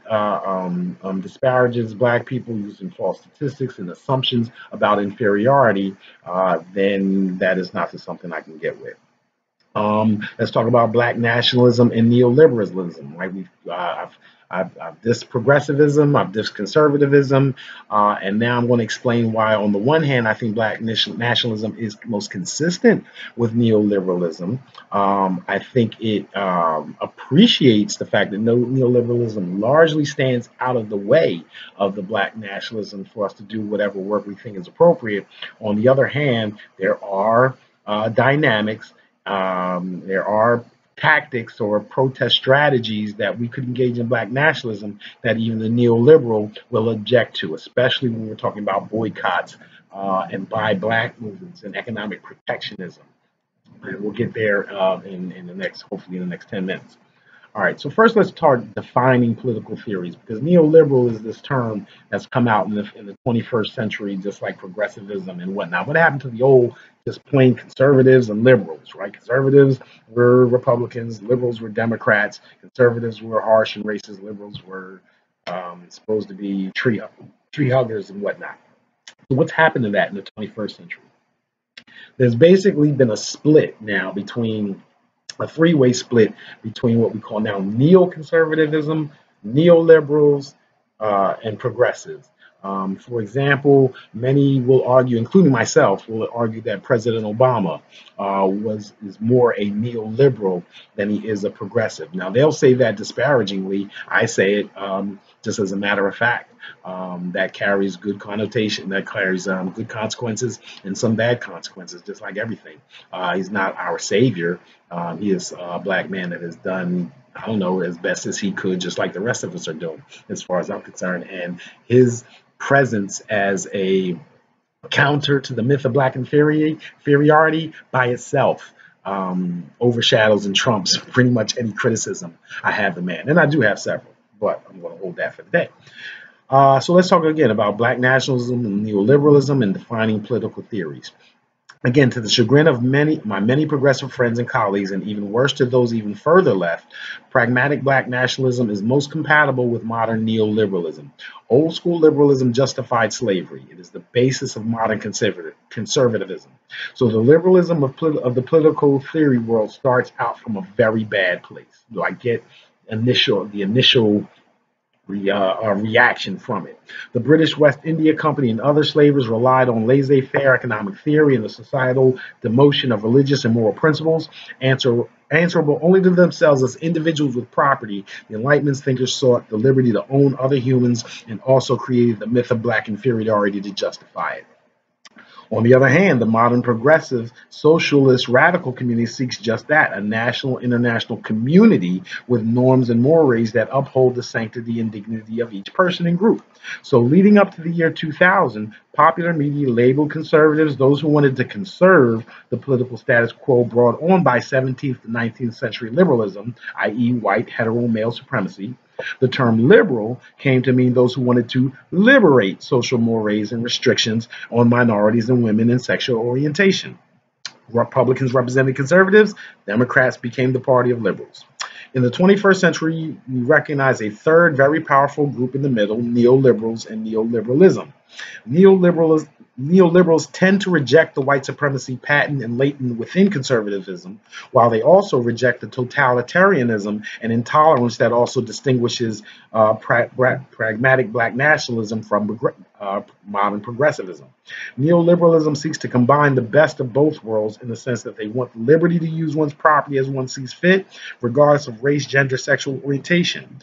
disparages black people using false statistics and assumptions about inferiority, then that is not something I can get with. Let's talk about black nationalism and neoliberalism. Right? I've dissed progressivism, I've dissed conservatism, and now I'm going to explain why. On the one hand, I think black nationalism is most consistent with neoliberalism. I think it appreciates the fact that neoliberalism largely stands out of the way of the black nationalism for us to do whatever work we think is appropriate. On the other hand, there are dynamics. There are tactics or protest strategies that we could engage in black nationalism that even the neoliberal will object to, especially when we're talking about boycotts and buy black movements and economic protectionism. And we'll get there in the next, hopefully in the next 10 minutes. All right, so first let's start defining political theories, because neoliberal is this term that's come out in the 21st century, just like progressivism and whatnot. What happened to the old, just plain conservatives and liberals, right? Conservatives were Republicans, liberals were Democrats, conservatives were harsh and racist, liberals were supposed to be tree huggers and whatnot. So what's happened to that in the 21st century? There's basically been a split now between a three-way split between what we call now neoconservatism, neoliberals, and progressives. For example, many will argue, including myself, will argue that President Obama is more a neoliberal than he is a progressive. Now, they'll say that disparagingly. I say it just as a matter of fact. That carries good connotation, that carries good consequences and some bad consequences, just like everything. He's not our savior. He is a black man that has done, I don't know, as best as he could, just like the rest of us are doing, as far as I'm concerned. And his presence as a counter to the myth of black inferiority by itself overshadows and trumps pretty much any criticism I have the man. And I do have several, but I'm going to hold that for today. So let's talk again about black nationalism and neoliberalism and defining political theories. Again, to the chagrin of my many progressive friends and colleagues, and even worse to those even further left, pragmatic black nationalism is most compatible with modern neoliberalism. Old school liberalism justified slavery. It is the basis of modern conservatism. So the liberalism of the political theory world starts out from a very bad place. Do I get the initial reaction from it? The British West India Company and other slavers relied on laissez-faire economic theory and the societal demotion of religious and moral principles. Answerable only to themselves as individuals with property, the Enlightenment thinkers sought the liberty to own other humans and also created the myth of black inferiority to justify it. On the other hand, the modern progressive, socialist, radical community seeks just that, a national, international community with norms and mores that uphold the sanctity and dignity of each person and group. So leading up to the year 2000, popular media labeled conservatives those who wanted to conserve the political status quo brought on by 17th to 19th century liberalism, i.e. white hetero male supremacy. The term liberal came to mean those who wanted to liberate social mores and restrictions on minorities and women and sexual orientation. Republicans represented conservatives, Democrats became the party of liberals. In the 21st century, we recognize a third very powerful group in the middle, neoliberals and neoliberalism. Neoliberals tend to reject the white supremacy patent and latent within conservatism, while they also reject the totalitarianism and intolerance that also distinguishes pragmatic black nationalism from modern progressivism. Neoliberalism seeks to combine the best of both worlds in the sense that they want the liberty to use one's property as one sees fit, regardless of race, gender, sexual orientation.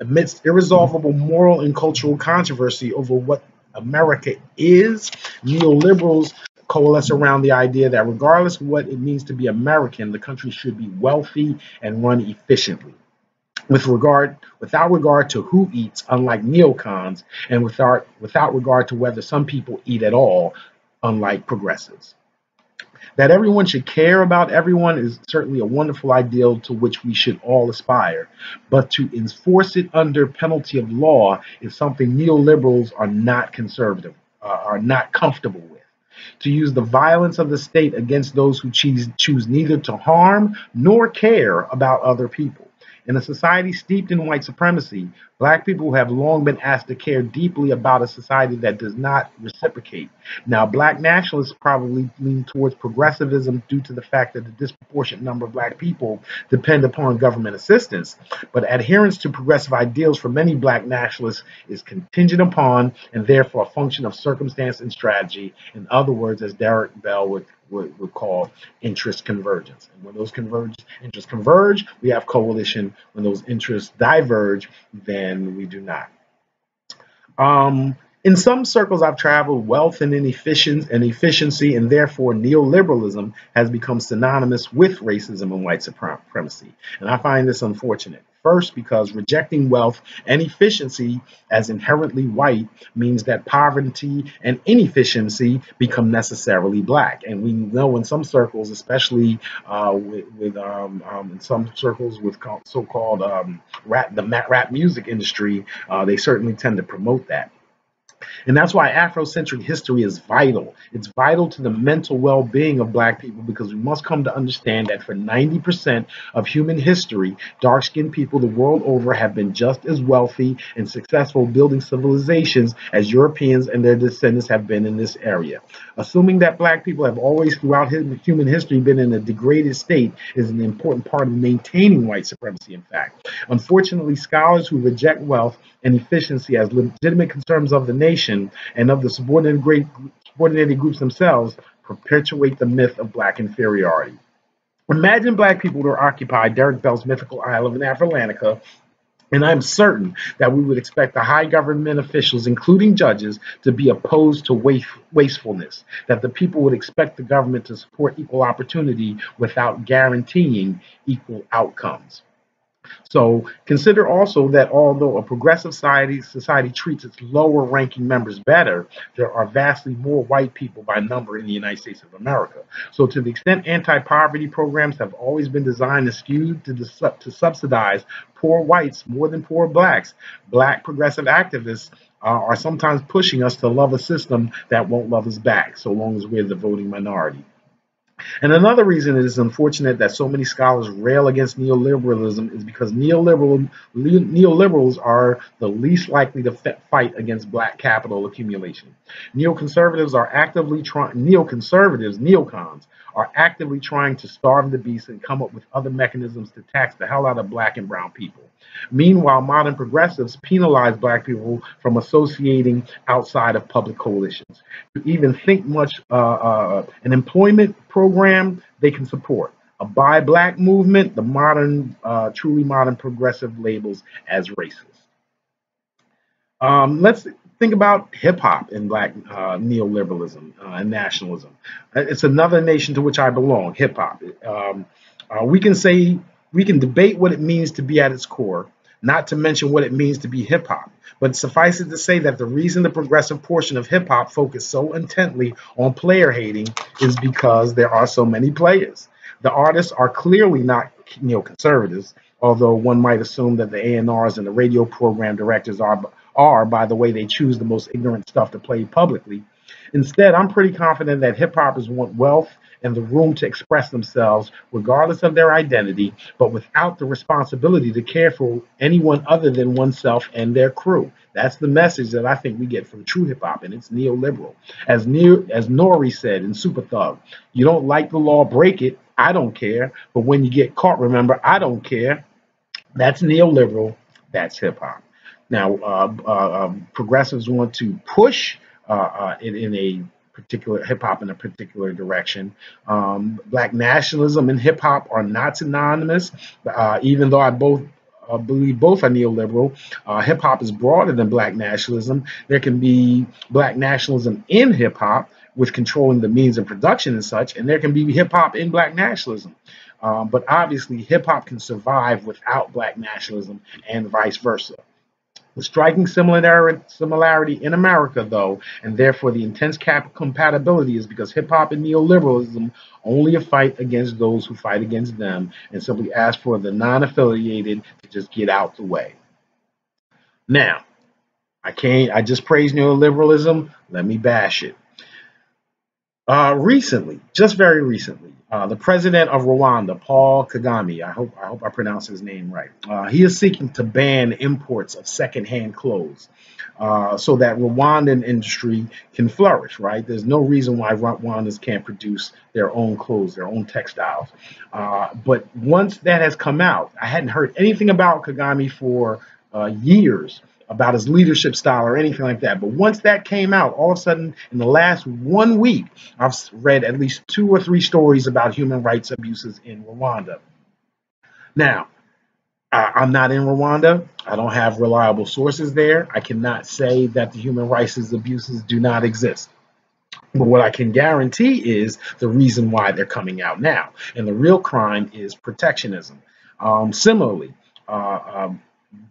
Amidst irresolvable moral and cultural controversy over what America is, neoliberals coalesce around the idea that regardless of what it means to be American, the country should be wealthy and run efficiently. Without regard to who eats, unlike neocons, and without regard to whether some people eat at all, unlike progressives. That everyone should care about everyone is certainly a wonderful ideal to which we should all aspire, but to enforce it under penalty of law is something neoliberals are not comfortable with. To use the violence of the state against those who choose neither to harm nor care about other people. In a society steeped in white supremacy, black people have long been asked to care deeply about a society that does not reciprocate. Now, black nationalists probably lean towards progressivism due to the fact that a disproportionate number of black people depend upon government assistance, but adherence to progressive ideals for many black nationalists is contingent upon and therefore a function of circumstance and strategy. In other words, as Derek Bell would call interest convergence. And when those interests converge, we have coalition. When those interests diverge, then we do not. In some circles I've traveled, wealth and efficiency and therefore neoliberalism has become synonymous with racism and white supremacy. And I find this unfortunate. First, because rejecting wealth and efficiency as inherently white means that poverty and inefficiency become necessarily black. And we know in some circles, especially in some circles with so-called rap music industry, they certainly tend to promote that. And that's why Afrocentric history is vital. It's vital to the mental well-being of black people because we must come to understand that for 90% of human history, dark-skinned people the world over have been just as wealthy and successful building civilizations as Europeans and their descendants have been in this area. Assuming that black people have always throughout human history been in a degraded state is an important part of maintaining white supremacy, in fact. Unfortunately, scholars who reject wealth and efficiency as legitimate concerns of the nation and of the subordinated groups themselves perpetuate the myth of black inferiority. Imagine black people to occupy Derek Bell's mythical island in Afrolantica, and I'm certain that we would expect the high government officials, including judges, to be opposed to wastefulness, that the people would expect the government to support equal opportunity without guaranteeing equal outcomes. So consider also that although a progressive society treats its lower ranking members better, there are vastly more white people by number in the United States of America. So to the extent anti-poverty programs have always been designed and skewed to subsidize poor whites more than poor blacks, black progressive activists are sometimes pushing us to love a system that won't love us back, so long as we're the voting minority. And another reason it is unfortunate that so many scholars rail against neoliberalism is because neoliberals are the least likely to fight against black capital accumulation. Neocons, are actively trying to starve the beast and come up with other mechanisms to tax the hell out of black and brown people. Meanwhile, modern progressives penalize black people from associating outside of public coalitions. To even think much an employment program they can support. A buy black movement, the truly modern progressive labels as racist. Let's think about hip hop in black neoliberalism and nationalism. It's another nation to which I belong, hip hop. We can debate what it means to be at its core, not to mention what it means to be hip hop. But suffice it to say that the reason the progressive portion of hip hop focused so intently on player hating is because there are so many players. The artists are clearly not neoconservatives, although one might assume that the A&Rs and the radio program directors are by the way they choose the most ignorant stuff to play publicly. Instead, I'm pretty confident that hip hoppers want wealth and the room to express themselves regardless of their identity, but without the responsibility to care for anyone other than oneself and their crew. That's the message that I think we get from true hip hop, and it's neoliberal. As Nori said in Super Thug, you don't like the law, break it. I don't care. But when you get caught, remember, I don't care. That's neoliberal. That's hip hop. Now, progressives want to push it in a particular hip hop in a particular direction. Black nationalism and hip hop are not synonymous, even though I both believe both are neoliberal. Hip hop is broader than black nationalism. There can be black nationalism in hip hop with controlling the means of production and such, and there can be hip hop in black nationalism. But obviously, hip hop can survive without black nationalism and vice versa. The striking similarity in America, though, and therefore the intense compatibility, is because hip hop and neoliberalism only a fight against those who fight against them and simply ask for the non affiliated to just get out the way. Now, I just praised neoliberalism. Let me bash it. Recently, just very recently, the president of Rwanda, Paul Kagame, I hope I pronounced his name right. He is seeking to ban imports of secondhand clothes, so that Rwandan industry can flourish. Right? There's no reason why Rwandans can't produce their own clothes, their own textiles. But once that has come out, I hadn't heard anything about Kagame for years, about his leadership style or anything like that. But once that came out, all of a sudden, in the last 1 week, I've read at least 2 or 3 stories about human rights abuses in Rwanda. Now, I'm not in Rwanda. I don't have reliable sources there. I cannot say that the human rights abuses do not exist. But what I can guarantee is the reason why they're coming out now. And the real crime is protectionism. Similarly,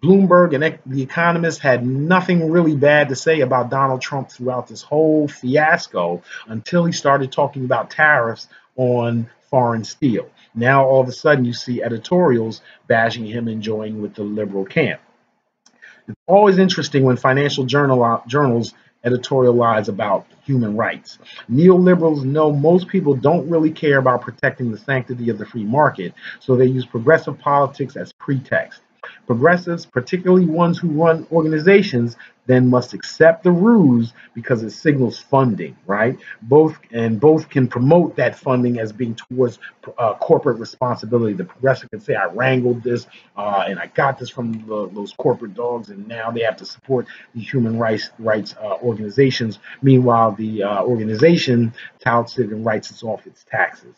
Bloomberg and The Economist had nothing really bad to say about Donald Trump throughout this whole fiasco until he started talking about tariffs on foreign steel. Now, all of a sudden, you see editorials bashing him and joining with the liberal camp. It's always interesting when financial journals editorialize about human rights. Neoliberals know most people don't really care about protecting the sanctity of the free market, so they use progressive politics as pretext. Progressives, particularly ones who run organizations, then must accept the ruse because it signals funding, right? Both can promote that funding as being towards corporate responsibility. The progressive can say, "I wrangled this, and I got this from those corporate dogs, and now they have to support the human rights organizations." Meanwhile, the organization touts it and writes it off its taxes.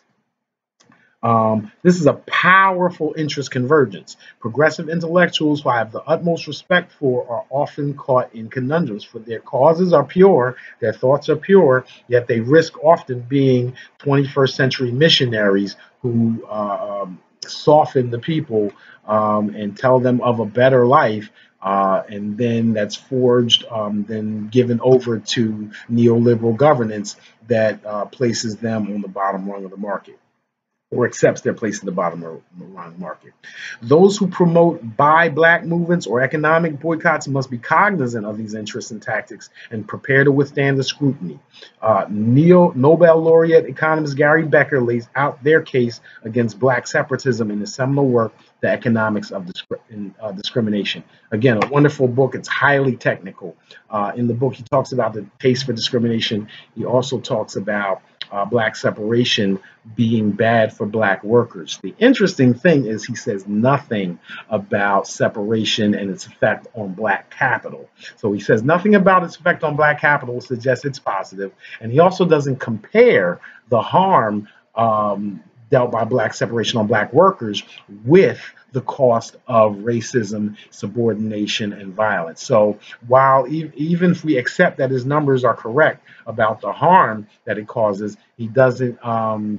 This is a powerful interest convergence. Progressive intellectuals who I have the utmost respect for are often caught in conundrums, for their causes are pure, their thoughts are pure, yet they risk often being 21st century missionaries who soften the people and tell them of a better life. And then that's forged, then given over to neoliberal governance that places them on the bottom rung of the market, or accepts their place in the bottom of the line market. Those who promote buy black movements or economic boycotts must be cognizant of these interests and tactics and prepare to withstand the scrutiny. Nobel laureate economist Gary Becker lays out their case against black separatism in his seminal work, The Economics of Discrimination. Again, a wonderful book. It's highly technical. In the book, he talks about the case for discrimination. He also talks about black separation being bad for black workers. The interesting thing is he says nothing about separation and its effect on black capital. So he says nothing about its effect on black capital suggests it's positive. And he also doesn't compare the harm dealt by black separation on black workers with the cost of racism, subordination, and violence. So while even if we accept that his numbers are correct about the harm that it causes, he doesn't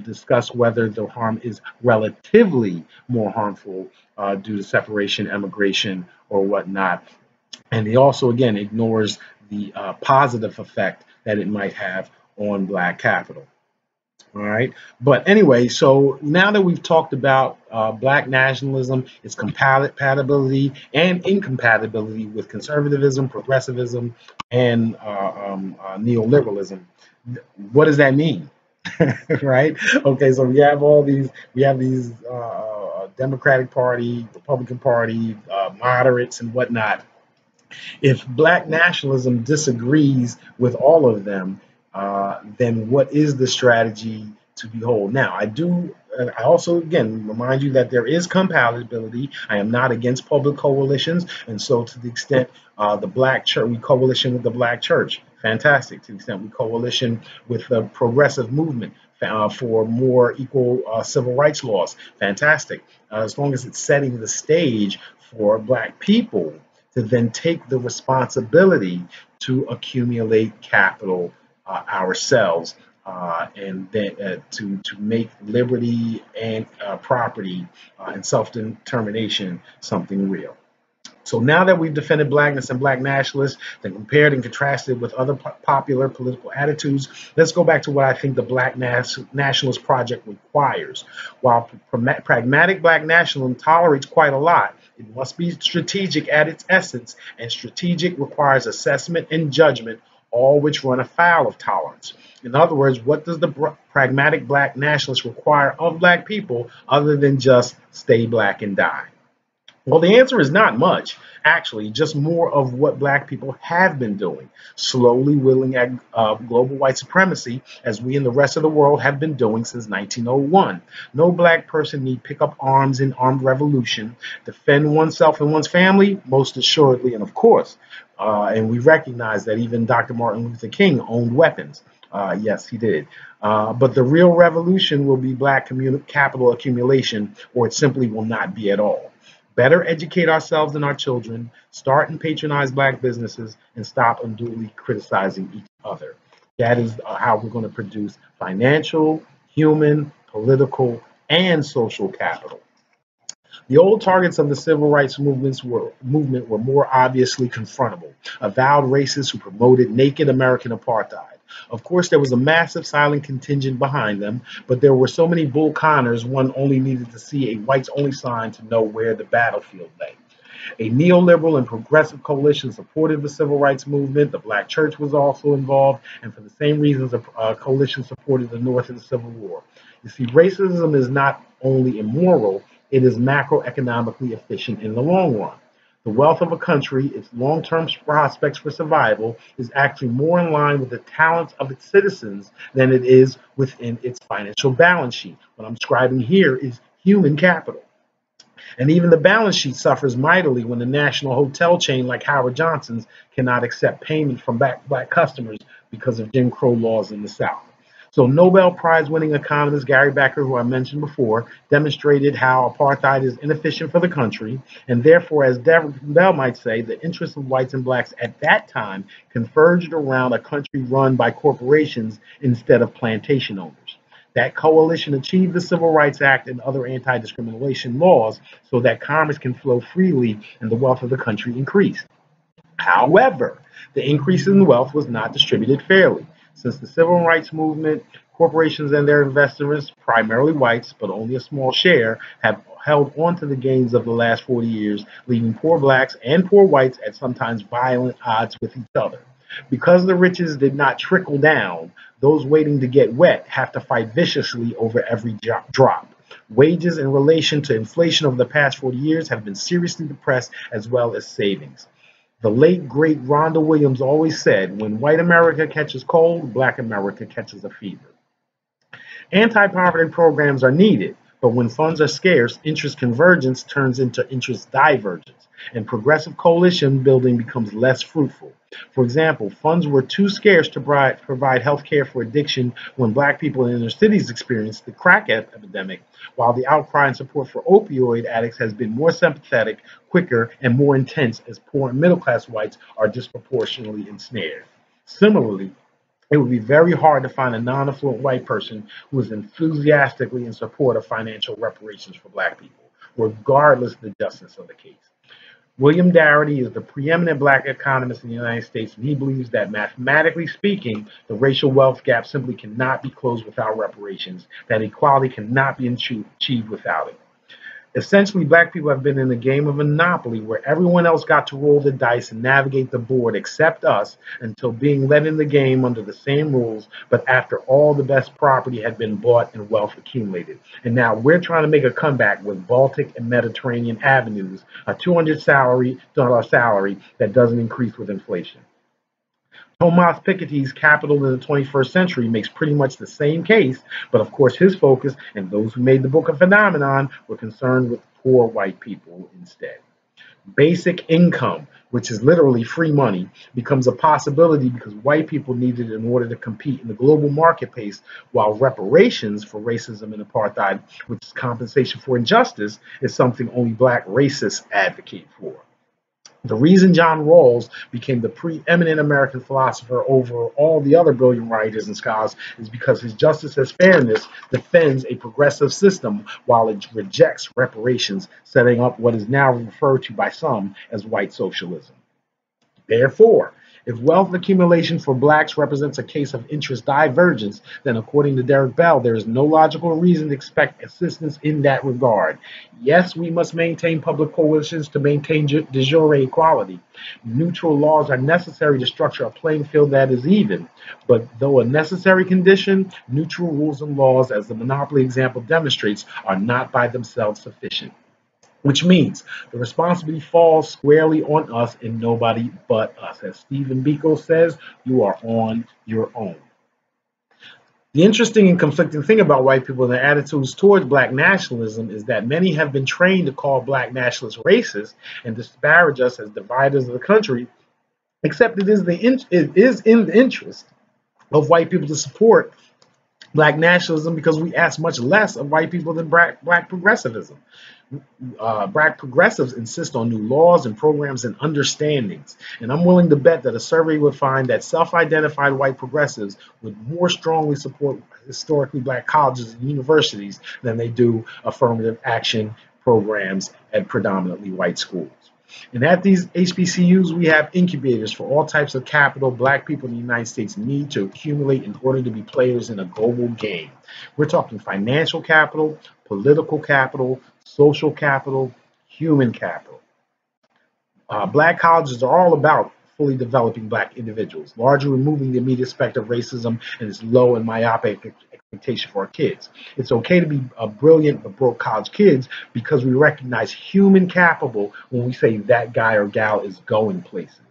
discuss whether the harm is relatively more harmful due to separation, immigration, or whatnot. And he also, again, ignores the positive effect that it might have on black capital. All right. But anyway, so now that we've talked about black nationalism, its compatibility and incompatibility with conservatism, progressivism, and neoliberalism, what does that mean? Right? Okay, so we have these Democratic Party, Republican Party, moderates, and whatnot. If black nationalism disagrees with all of them, then what is the strategy to behold? Now, I also, again, remind you that there is compatibility. I am not against public coalitions. And so, to the extent the black church, we coalition with the black church, fantastic. To the extent we coalition with the progressive movement, for more equal civil rights laws, fantastic. As long as it's setting the stage for black people to then take the responsibility to accumulate capital ourselves, and then to make liberty and property and self-determination something real. So now that we've defended blackness and black nationalists, then compared and contrasted with other popular political attitudes, let's go back to what I think the black nationalist project requires. While pragmatic black nationalism tolerates quite a lot, it must be strategic at its essence, and strategic requires assessment and judgment, all which run afoul of tolerance. In other words, what does the pragmatic black nationalist require of black people other than just stay black and die? Well, the answer is not much, actually, just more of what black people have been doing, slowly willing at global white supremacy, as we and the rest of the world have been doing since 1901. No black person need pick up arms in armed revolution, defend oneself and one's family, most assuredly, and of course. And we recognize that even Dr. Martin Luther King owned weapons. Yes, he did. But the real revolution will be black capital accumulation, or it simply will not be at all. Better educate ourselves and our children, start and patronize black businesses, and stop unduly criticizing each other. That is how we're going to produce financial, human, political, and social capital. The old targets of the civil rights movement were more obviously confrontable, avowed racists who promoted naked American apartheid. Of course, there was a massive silent contingent behind them, but there were so many bull connors, one only needed to see a whites only sign to know where the battlefield lay. A neoliberal and progressive coalition supported the civil rights movement. The black church was also involved, and for the same reasons, a coalition supported the North in the Civil War. You see, racism is not only immoral, it is macroeconomically efficient in the long run. The wealth of a country, its long-term prospects for survival, is actually more in line with the talents of its citizens than it is within its financial balance sheet. What I'm describing here is human capital. And even the balance sheet suffers mightily when the national hotel chain like Howard Johnson's cannot accept payment from black customers because of Jim Crow laws in the South. So Nobel Prize winning economist Gary Becker, who I mentioned before, demonstrated how apartheid is inefficient for the country, and therefore, as Bell might say, the interests of whites and blacks at that time converged around a country run by corporations instead of plantation owners. That coalition achieved the Civil Rights Act and other anti-discrimination laws so that commerce can flow freely and the wealth of the country increased. However, the increase in wealth was not distributed fairly. Since the civil rights movement, corporations and their investors, primarily whites, but only a small share, have held on to the gains of the last 40 years, leaving poor blacks and poor whites at sometimes violent odds with each other. Because the riches did not trickle down, those waiting to get wet have to fight viciously over every drop. Wages in relation to inflation over the past 40 years have been seriously depressed, as well as savings. The late, great Rhonda Williams always said, when white America catches cold, black America catches a fever. Anti-poverty programs are needed, but when funds are scarce, interest convergence turns into interest divergence, and progressive coalition building becomes less fruitful. For example, funds were too scarce to provide health care for addiction when black people in inner cities experienced the crack epidemic, while the outcry and support for opioid addicts has been more sympathetic, quicker, and more intense as poor and middle-class whites are disproportionately ensnared. Similarly, it would be very hard to find a non-affluent white person who is enthusiastically in support of financial reparations for black people, regardless of the justice of the case. William Darity is the preeminent black economist in the United States, and he believes that mathematically speaking, the racial wealth gap simply cannot be closed without reparations, that equality cannot be achieved without it. Essentially, black people have been in the game of Monopoly where everyone else got to roll the dice and navigate the board except us until being let in the game under the same rules, but after all the best property had been bought and wealth accumulated. And now we're trying to make a comeback with Baltic and Mediterranean avenues, a $200 salary that doesn't increase with inflation. Thomas Piketty's Capital in the 21st Century makes pretty much the same case, but of course his focus and those who made the book a phenomenon were concerned with poor white people instead. Basic income, which is literally free money, becomes a possibility because white people need it in order to compete in the global marketplace, while reparations for racism and apartheid, which is compensation for injustice, is something only black racists advocate for. The reason John Rawls became the preeminent American philosopher over all the other brilliant writers and scholars is because his justice as fairness defends a progressive system while it rejects reparations, setting up what is now referred to by some as white socialism. Therefore, if wealth accumulation for blacks represents a case of interest divergence, then according to Derek Bell, there is no logical reason to expect assistance in that regard. Yes, we must maintain public coalitions to maintain de jure equality. Neutral laws are necessary to structure a playing field that is even. But though a necessary condition, neutral rules and laws, as the monopoly example demonstrates, are not by themselves sufficient. Which means the responsibility falls squarely on us and nobody but us. As Stephen Biko says, you are on your own. The interesting and conflicting thing about white people and their attitudes towards black nationalism is that many have been trained to call black nationalists racist and disparage us as dividers of the country, except it is in the interest of white people to support black nationalism because we ask much less of white people than black progressivism. Black progressives insist on new laws and programs and understandings. And I'm willing to bet that a survey would find that self-identified white progressives would more strongly support historically black colleges and universities than they do affirmative action programs at predominantly white schools. And at these HBCUs, we have incubators for all types of capital black people in the United States need to accumulate in order to be players in a global game. We're talking financial capital, political capital, social capital, human capital. Black colleges are all about fully developing black individuals, largely removing the immediate effect of racism and its low and myopic expectation for our kids. It's okay to be a brilliant but broke college kids because we recognize human capital when we say that guy or gal is going places.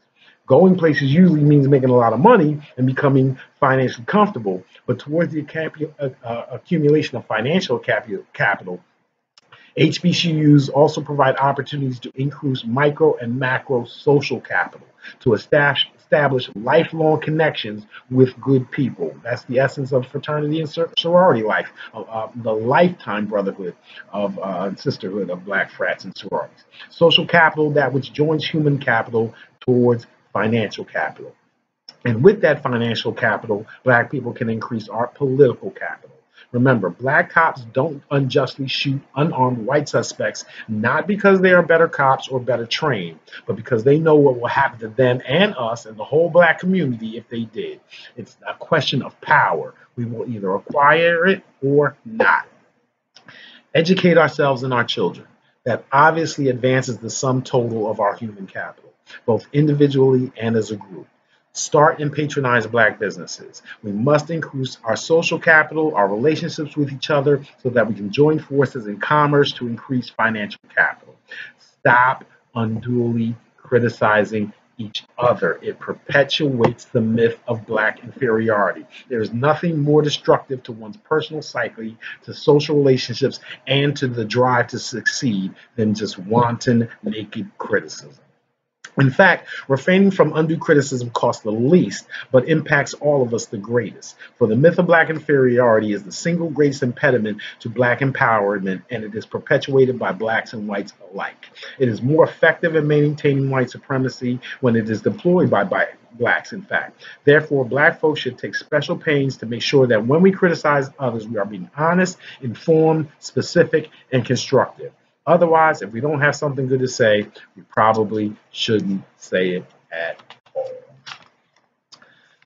Going places usually means making a lot of money and becoming financially comfortable, but towards the accumulation of financial capital, HBCUs also provide opportunities to increase micro and macro social capital to establish lifelong connections with good people. That's the essence of fraternity and sorority life, the lifetime brotherhood of sisterhood of black frats and sororities. Social capital, that which joins human capital towards financial capital. And with that financial capital, black people can increase our political capital. Remember, black cops don't unjustly shoot unarmed white suspects, not because they are better cops or better trained, but because they know what will happen to them and us and the whole black community if they did. It's a question of power. We will either acquire it or not. Educate ourselves and our children. That obviously advances the sum total of our human capital, both individually and as a group. Start and patronize black businesses. We must increase our social capital, our relationships with each other, so that we can join forces in commerce to increase financial capital. Stop unduly criticizing each other. It perpetuates the myth of black inferiority. There is nothing more destructive to one's personal psyche, to social relationships, and to the drive to succeed than just wanton, naked criticism. In fact, refraining from undue criticism costs the least, but impacts all of us the greatest. For the myth of black inferiority is the single greatest impediment to black empowerment, and it is perpetuated by blacks and whites alike. It is more effective in maintaining white supremacy when it is deployed by blacks, in fact. Therefore, black folks should take special pains to make sure that when we criticize others, we are being honest, informed, specific, and constructive. Otherwise, if we don't have something good to say, we probably shouldn't say it at all.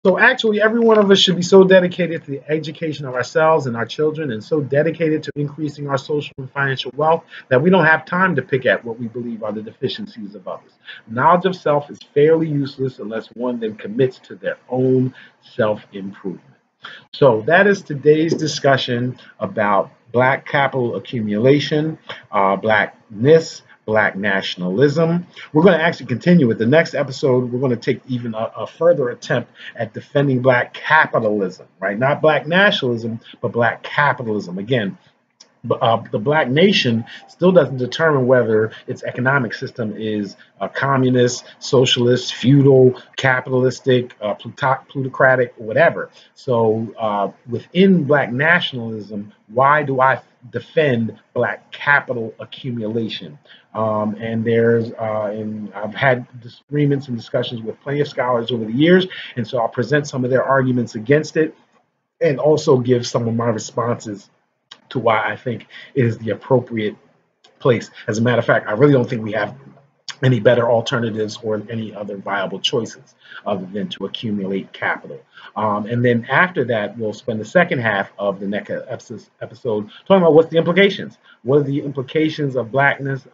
So actually, every one of us should be so dedicated to the education of ourselves and our children, and so dedicated to increasing our social and financial wealth that we don't have time to pick at what we believe are the deficiencies of others. Knowledge of self is fairly useless unless one then commits to their own self-improvement. So that is today's discussion about Black capital accumulation, Blackness, Black nationalism. We're going to actually continue with the next episode. We're going to take even a further attempt at defending Black capitalism, right? Not Black nationalism, but Black capitalism. Again, the Black nation still doesn't determine whether its economic system is communist, socialist, feudal, capitalistic, plutocratic, whatever. So within Black nationalism, why do I defend Black capital accumulation? And I've had disagreements and discussions with plenty of scholars over the years, and so I'll present some of their arguments against it and also give some of my responses to why I think it is the appropriate place. As a matter of fact, I really don't think we have any better alternatives or any other viable choices other than to accumulate capital. And then after that, we'll spend the second half of the next episode talking about what's the implications. What are the implications of blackness,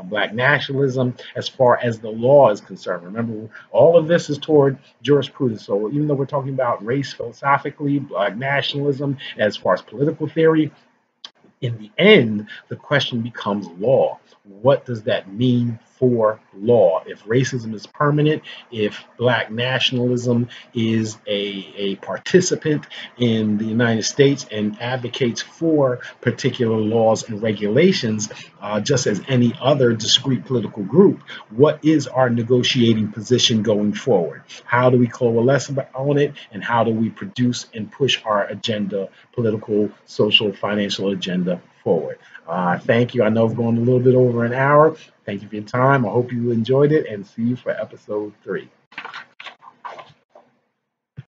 Black nationalism, as far as the law is concerned? Remember, all of this is toward jurisprudence. So even though we're talking about race philosophically, Black nationalism, as far as political theory, in the end, the question becomes law. What does that mean for law? If racism is permanent, if Black nationalism is a participant in the United States and advocates for particular laws and regulations, just as any other discrete political group, what is our negotiating position going forward? How do we coalesce on it, and how do we produce and push our agenda, political, social, financial agenda forward? Thank you. I know I've gone a little bit over an hour. Thank you for your time. I hope you enjoyed it, and see you for episode 3.